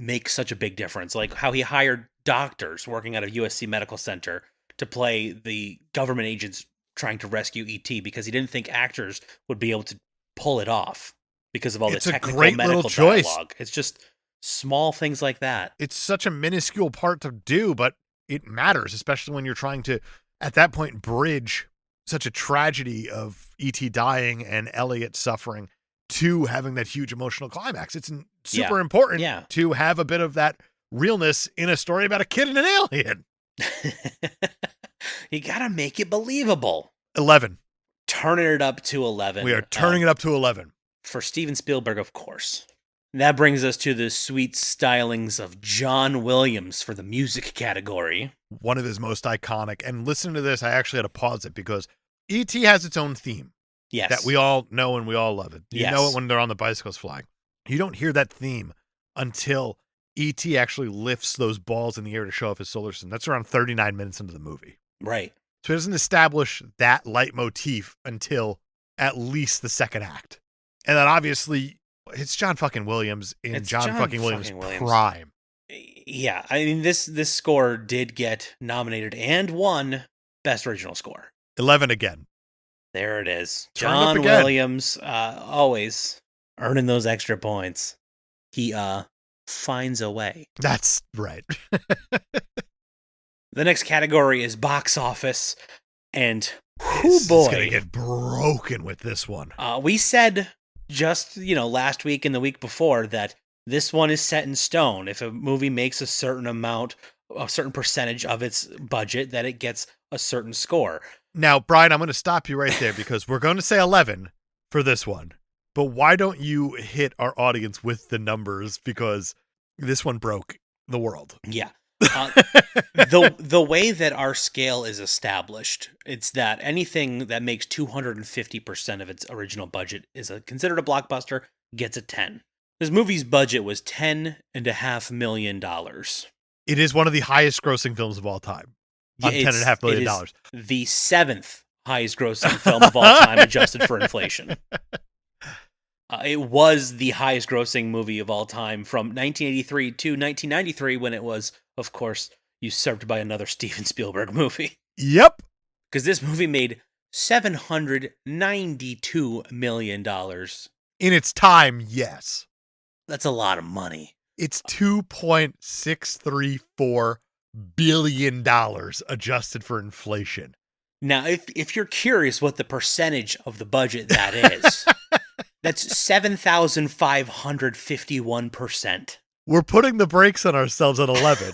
Speaker 3: make such a big difference. Like how he hired doctors working out of USC Medical Center to play the government agents trying to rescue E.T. because he didn't think actors would be able to pull it off because of all the technical medical dialogue. It's just small things like that.
Speaker 2: It's such a minuscule part to do, but it matters, especially when you're trying to, at that point, bridge such a tragedy of E.T. dying and Elliot suffering to having that huge emotional climax. It's super
Speaker 3: Yeah.
Speaker 2: important
Speaker 3: Yeah.
Speaker 2: to have a bit of that realness in a story about a kid and an alien.
Speaker 3: You gotta make it believable.
Speaker 2: 11.
Speaker 3: Turning it up to 11.
Speaker 2: We are turning it up to 11.
Speaker 3: For Steven Spielberg, of course. That brings us to the sweet stylings of John Williams for the music category.
Speaker 2: One of his most iconic. And listen to this, I actually had to pause it because E.T. has its own theme.
Speaker 3: Yes.
Speaker 2: That we all know and we all love it. You
Speaker 3: Yes.
Speaker 2: know it when they're on the bicycles flying. You don't hear that theme until E.T. actually lifts those balls in the air to show off his solar system. That's around 39 minutes into the movie.
Speaker 3: Right.
Speaker 2: So it doesn't establish that leitmotif until at least the second act. And then obviously, it's John fucking Williams in
Speaker 3: It's
Speaker 2: John fucking Williams'
Speaker 3: Williams.
Speaker 2: prime.
Speaker 3: Yeah, I mean, this score did get nominated and won Best Original Score.
Speaker 2: 11 again.
Speaker 3: There it is.
Speaker 2: Turn it up
Speaker 3: John
Speaker 2: again.
Speaker 3: Williams, always earning those extra points. He finds a way.
Speaker 2: That's right.
Speaker 3: The next category is box office, and
Speaker 2: It's
Speaker 3: boy,
Speaker 2: going to get broken with this one.
Speaker 3: we said just last week and the week before that this one is set in stone. If a movie makes a certain amount, a certain percentage of its budget, that it gets a certain score.
Speaker 2: Now, Brian, I'm going to stop you right there because we're going to say 11 for this one. But why don't you hit our audience with the numbers? Because this one broke the world.
Speaker 3: Yeah. The way that our scale is established, it's that anything that makes 250% of its original budget is considered a blockbuster, gets a 10. This movie's budget was $10.5 million.
Speaker 2: It is one of the highest grossing films of all time. On $10.5 million.
Speaker 3: It is the 7th highest grossing film of all time, adjusted for inflation. It was the highest grossing movie of all time from 1983 to 1993, when it was, of course, usurped by another Steven Spielberg movie.
Speaker 2: Yep.
Speaker 3: Because this movie made $792 million.
Speaker 2: In its time, yes.
Speaker 3: That's a lot of money.
Speaker 2: It's $2.634 billion adjusted for inflation.
Speaker 3: Now, if you're curious what the percentage of the budget that is, that's 7,551%.
Speaker 2: We're putting the brakes on ourselves at 11.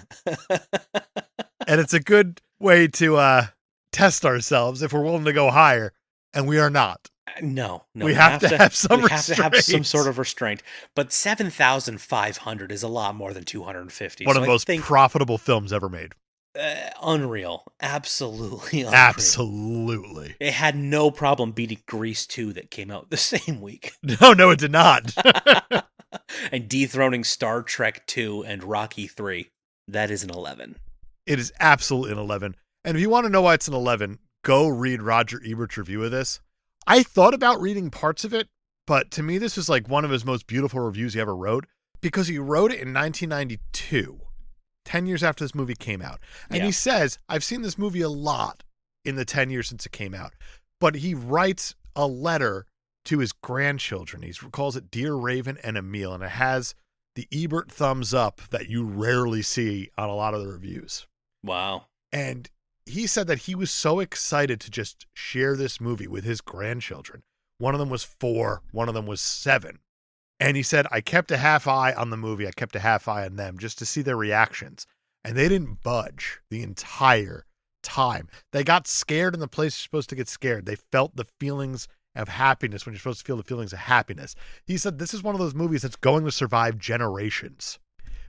Speaker 2: And it's a good way to test ourselves if we're willing to go higher, and we are not.
Speaker 3: No,
Speaker 2: we have to have some
Speaker 3: we have to have some
Speaker 2: restraint.
Speaker 3: sort of restraint. But 7,500 is a lot more than 250.
Speaker 2: One of the most profitable films ever made.
Speaker 3: Unreal. Absolutely unreal.
Speaker 2: Absolutely.
Speaker 3: It had no problem beating Grease 2 that came out the same week.
Speaker 2: No, it did not.
Speaker 3: And dethroning Star Trek 2 and Rocky 3. That is an 11.
Speaker 2: It is absolutely an 11. And if you want to know why it's an 11, go read Roger Ebert's review of this. I thought about reading parts of it, but to me, this was like one of his most beautiful reviews he ever wrote, because he wrote it in 1992, 10 years after this movie came out. And he says, I've seen this movie a lot in the 10 years since it came out, but he writes a letter to his grandchildren. He calls it Dear Raven and Emil, and it has the Ebert thumbs up that you rarely see on a lot of the reviews.
Speaker 3: Wow.
Speaker 2: And he said that he was so excited to just share this movie with his grandchildren. One of them was 4, one of them was 7. And he said, I kept a half eye on the movie. I kept a half eye on them just to see their reactions. And they didn't budge the entire time. They got scared in the place you're supposed to get scared. They felt the feelings of happiness when you're supposed to feel the feelings of happiness. He said, this is one of those movies that's going to survive generations.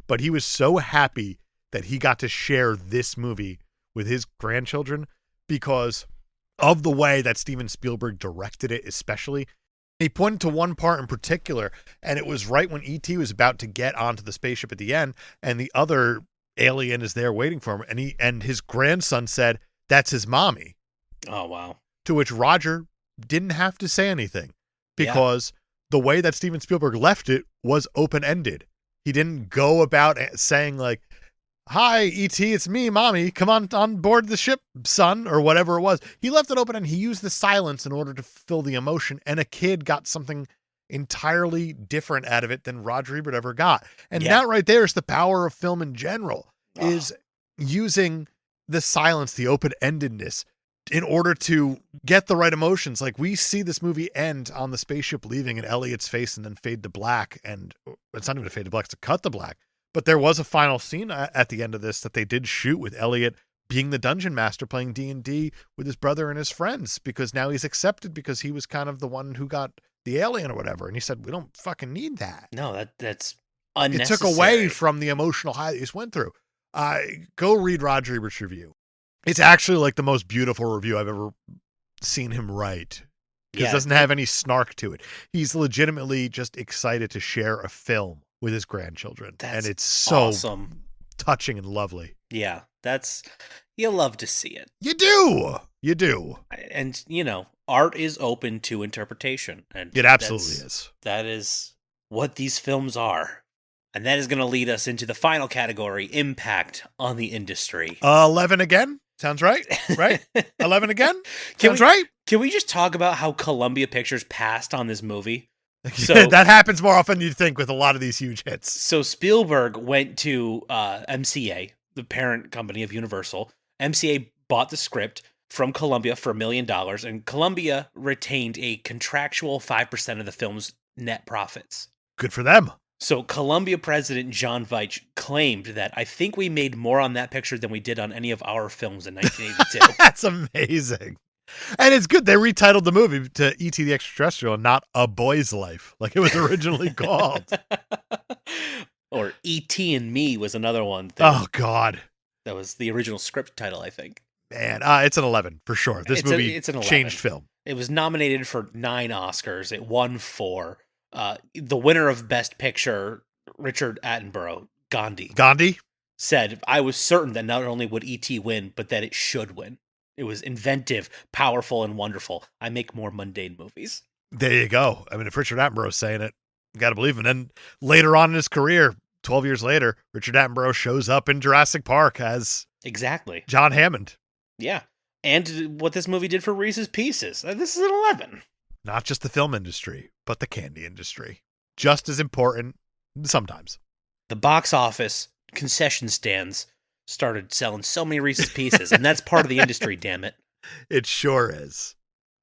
Speaker 2: But he was so happy that he got to share this movie with his grandchildren because of the way that Steven Spielberg directed it, especially. He pointed to one part in particular, and it was right when E.T. was about to get onto the spaceship at the end, and the other alien is there waiting for him, and his grandson said, that's his mommy.
Speaker 3: Oh, wow.
Speaker 2: To which Roger didn't have to say anything because the way that Steven Spielberg left it was open-ended. He didn't go about saying like, hi, E.T., it's me, Mommy. Come on board the ship, son, or whatever it was. He left it open and he used the silence in order to fill the emotion, and a kid got something entirely different out of it than Roger Ebert ever got. And that right there is the power of film in general, is using the silence, the open-endedness, in order to get the right emotions. Like, we see this movie end on the spaceship leaving and Elliot's face and then fade to black. And it's not even a fade to black, it's a cut to black. But there was a final scene at the end of this that they did shoot with Elliot being the dungeon master playing D&D with his brother and his friends, because now he's accepted because he was kind of the one who got the alien or whatever. And he said, we don't fucking need that.
Speaker 3: No, that's unnecessary.
Speaker 2: It took away from the emotional high that he just went through. Go read Roger Ebert's review. It's actually like the most beautiful review I've ever seen him write. Because it doesn't have any snark to it. He's legitimately just excited to share a film with his grandchildren. And it's so
Speaker 3: awesome,
Speaker 2: touching and lovely.
Speaker 3: Yeah, you love to see it.
Speaker 2: You do. You do.
Speaker 3: And, art is open to interpretation. And
Speaker 2: it absolutely is.
Speaker 3: That is what these films are. And that is going to lead us into the final category, impact on the industry.
Speaker 2: 11 again? Sounds right? Right? 11 again? Sounds right?
Speaker 3: Can we just talk about how Columbia Pictures passed on this movie?
Speaker 2: So that happens more often than you'd think with a lot of these huge hits.
Speaker 3: So Spielberg went to MCA, the parent company of Universal. MCA bought the script from Columbia for $1 million, and Columbia retained a contractual 5% of the film's net profits.
Speaker 2: Good for them.
Speaker 3: So Columbia president John Veitch claimed that, I think we made more on that picture than we did on any of our films in 1982.
Speaker 2: That's amazing. And it's good. They retitled the movie to E.T. the Extra-Terrestrial and not A Boy's Life, like it was originally called.
Speaker 3: Or E.T. and Me was another one.
Speaker 2: Oh, God.
Speaker 3: That was the original script title, I think.
Speaker 2: Man, it's an 11 for sure. This movie
Speaker 3: it's an 11.
Speaker 2: Changed film.
Speaker 3: It was nominated for 9 Oscars. It won 4. The winner of Best Picture, Richard Attenborough, Gandhi, said, I was certain that not only would E.T. win, but that it should win. It was inventive, powerful, and wonderful. I make more mundane movies.
Speaker 2: There you go. I mean, if Richard Attenborough's saying it, you got to believe him. And then later on in his career, 12 years later, Richard Attenborough shows up in Jurassic Park as
Speaker 3: exactly
Speaker 2: John Hammond.
Speaker 3: Yeah. And what this movie did for Reese's Pieces. This is an 11.
Speaker 2: Not just the film industry, but the candy industry. Just as important sometimes.
Speaker 3: The box office, concession stands started selling so many Reese's Pieces, and that's part of the industry, damn it.
Speaker 2: It sure is.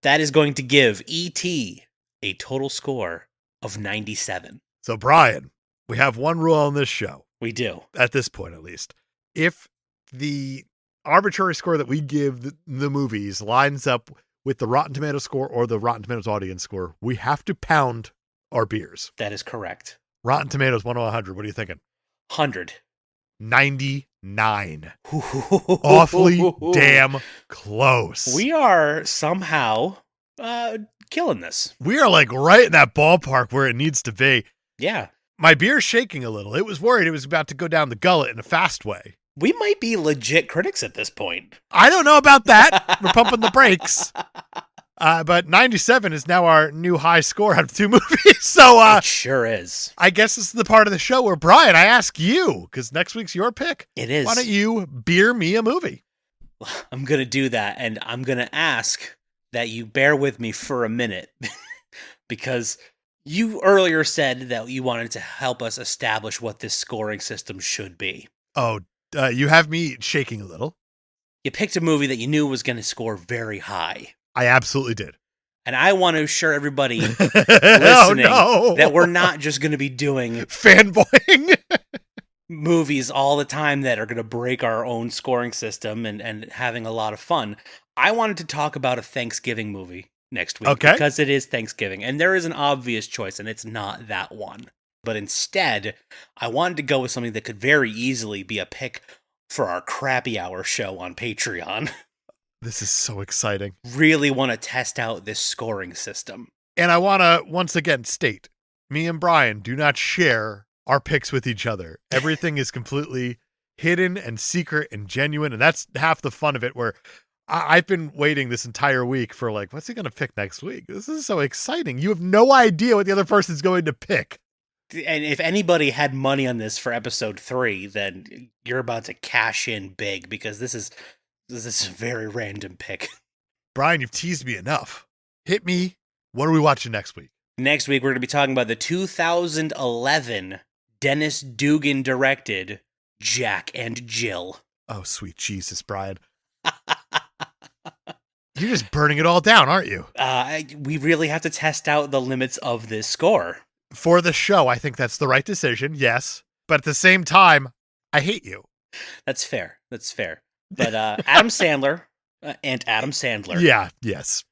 Speaker 3: That is going to give E.T. a total score of 97.
Speaker 2: So, Brian, we have one rule on this show.
Speaker 3: We do.
Speaker 2: At this point, at least. If the arbitrary score that we give the movies lines up with the Rotten Tomatoes score or the Rotten Tomatoes audience score, we have to pound our beers.
Speaker 3: That is correct.
Speaker 2: Rotten Tomatoes, 1 to 100. What are you thinking?
Speaker 3: 100.
Speaker 2: 99. Awfully damn close.
Speaker 3: We are somehow killing this.
Speaker 2: We are like right in that ballpark where it needs to be.
Speaker 3: Yeah.
Speaker 2: My beer's shaking a little. It was worried it was about to go down the gullet in a fast way.
Speaker 3: We might be legit critics at this point.
Speaker 2: I don't know about that. We're pumping the brakes. But 97 is now our new high score out of 2 movies. So
Speaker 3: it sure is.
Speaker 2: I guess this is the part of the show where, Brian, I ask you, because next week's your pick.
Speaker 3: It is.
Speaker 2: Why don't you beer me a movie?
Speaker 3: I'm going to do that, and I'm going to ask that you bear with me for a minute, because you earlier said that you wanted to help us establish what this scoring system should be.
Speaker 2: Oh, you have me shaking a little.
Speaker 3: You picked a movie that you knew was going to score very high.
Speaker 2: I absolutely did.
Speaker 3: And I want to assure everybody listening that we're not just going to be doing
Speaker 2: fanboying
Speaker 3: movies all the time that are going to break our own scoring system and having a lot of fun. I wanted to talk about a Thanksgiving movie next week because it is Thanksgiving. And there is an obvious choice, and it's not that one. But instead, I wanted to go with something that could very easily be a pick for our crappy hour show on Patreon.
Speaker 2: This is so exciting.
Speaker 3: Really want to test out this scoring system.
Speaker 2: And I want to once again state, me and Brian do not share our picks with each other. Everything is completely hidden and secret and genuine. And that's half the fun of it, where I've been waiting this entire week for like, what's he going to pick next week? This is so exciting. You have no idea what the other person's going to pick.
Speaker 3: And if anybody had money on this for episode 3, then you're about to cash in big, because this is a very random pick.
Speaker 2: Brian, you've teased me enough. Hit me. What are we watching next week?
Speaker 3: Next week, we're going to be talking about the 2011 Dennis Dugan directed Jack and Jill.
Speaker 2: Oh, sweet Jesus, Brian. You're just burning it all down, aren't you?
Speaker 3: We really have to test out the limits of this score.
Speaker 2: For the show, I think that's the right decision, yes. But at the same time, I hate you.
Speaker 3: That's fair. That's fair. But Adam Sandler and Adam Sandler.
Speaker 2: Yeah, yes.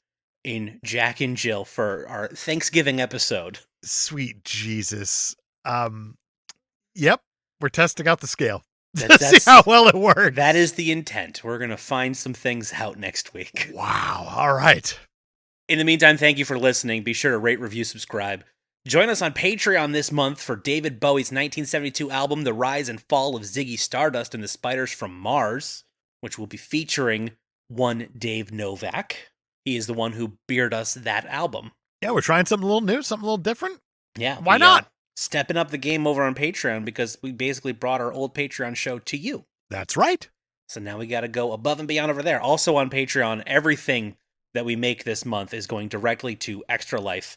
Speaker 3: In Jack and Jill for our Thanksgiving episode.
Speaker 2: Sweet Jesus. Yep, we're testing out the scale.
Speaker 3: That's
Speaker 2: See how well it works.
Speaker 3: That is the intent. We're going to find some things out next week.
Speaker 2: Wow. All right.
Speaker 3: In the meantime, thank you for listening. Be sure to rate, review, subscribe. Join us on Patreon this month for David Bowie's 1972 album, The Rise and Fall of Ziggy Stardust and the Spiders from Mars, which will be featuring one Dave Novak. He is the one who beered us that album.
Speaker 2: Yeah, we're trying something a little new, something a little different.
Speaker 3: Yeah.
Speaker 2: Why not?
Speaker 3: Stepping up the game over on Patreon because we basically brought our old Patreon show to you.
Speaker 2: That's right.
Speaker 3: So now we got to go above and beyond over there. Also on Patreon, everything that we make this month is going directly to Extra Life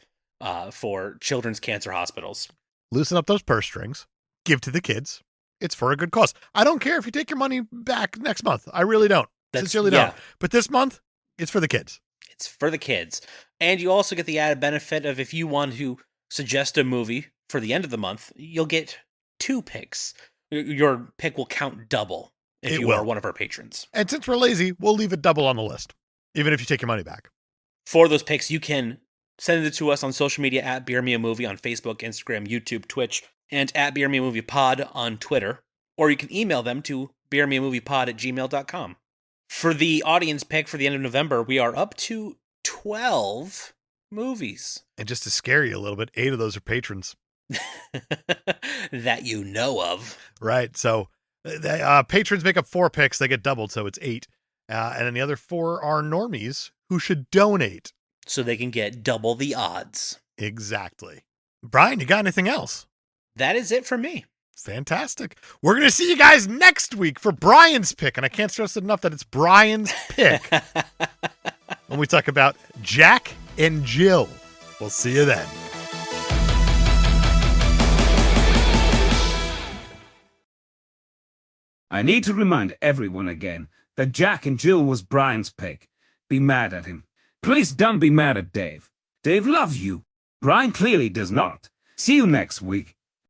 Speaker 3: for children's cancer hospitals.
Speaker 2: Loosen up those purse strings. Give to the kids. It's for a good cause. I don't care if you take your money back next month. I really don't. Sincerely don't. But this month, it's for the kids.
Speaker 3: It's for the kids. And you also get the added benefit of if you want to suggest a movie for the end of the month, you'll get 2 picks. Your pick will count double if you are one of our patrons.
Speaker 2: And since we're lazy, we'll leave it double on the list, even if you take your money back.
Speaker 3: For those picks, you can send it to us on social media at Beer Me a Movie on Facebook, Instagram, YouTube, Twitch, and at Beer Me a Movie Pod on Twitter. Or you can email them to beermeamoviepod@gmail.com. For the audience pick for the end of November, we are up to 12 movies.
Speaker 2: And just to scare you a little bit, 8 of those are patrons.
Speaker 3: That you know of.
Speaker 2: Right. So patrons make up 4 picks. They get doubled, so it's 8. And then the other 4 are normies who should donate.
Speaker 3: So they can get double the odds.
Speaker 2: Exactly. Brian, you got anything else?
Speaker 3: That is it for me.
Speaker 2: Fantastic. We're going to see you guys next week for Brian's pick. And I can't stress it enough that it's Brian's pick when we talk about Jack and Jill. We'll see you then.
Speaker 1: I need to remind everyone again that Jack and Jill was Brian's pick. Be mad at him. Please don't be mad at Dave. Dave loves you. Brian clearly does not. See you next week.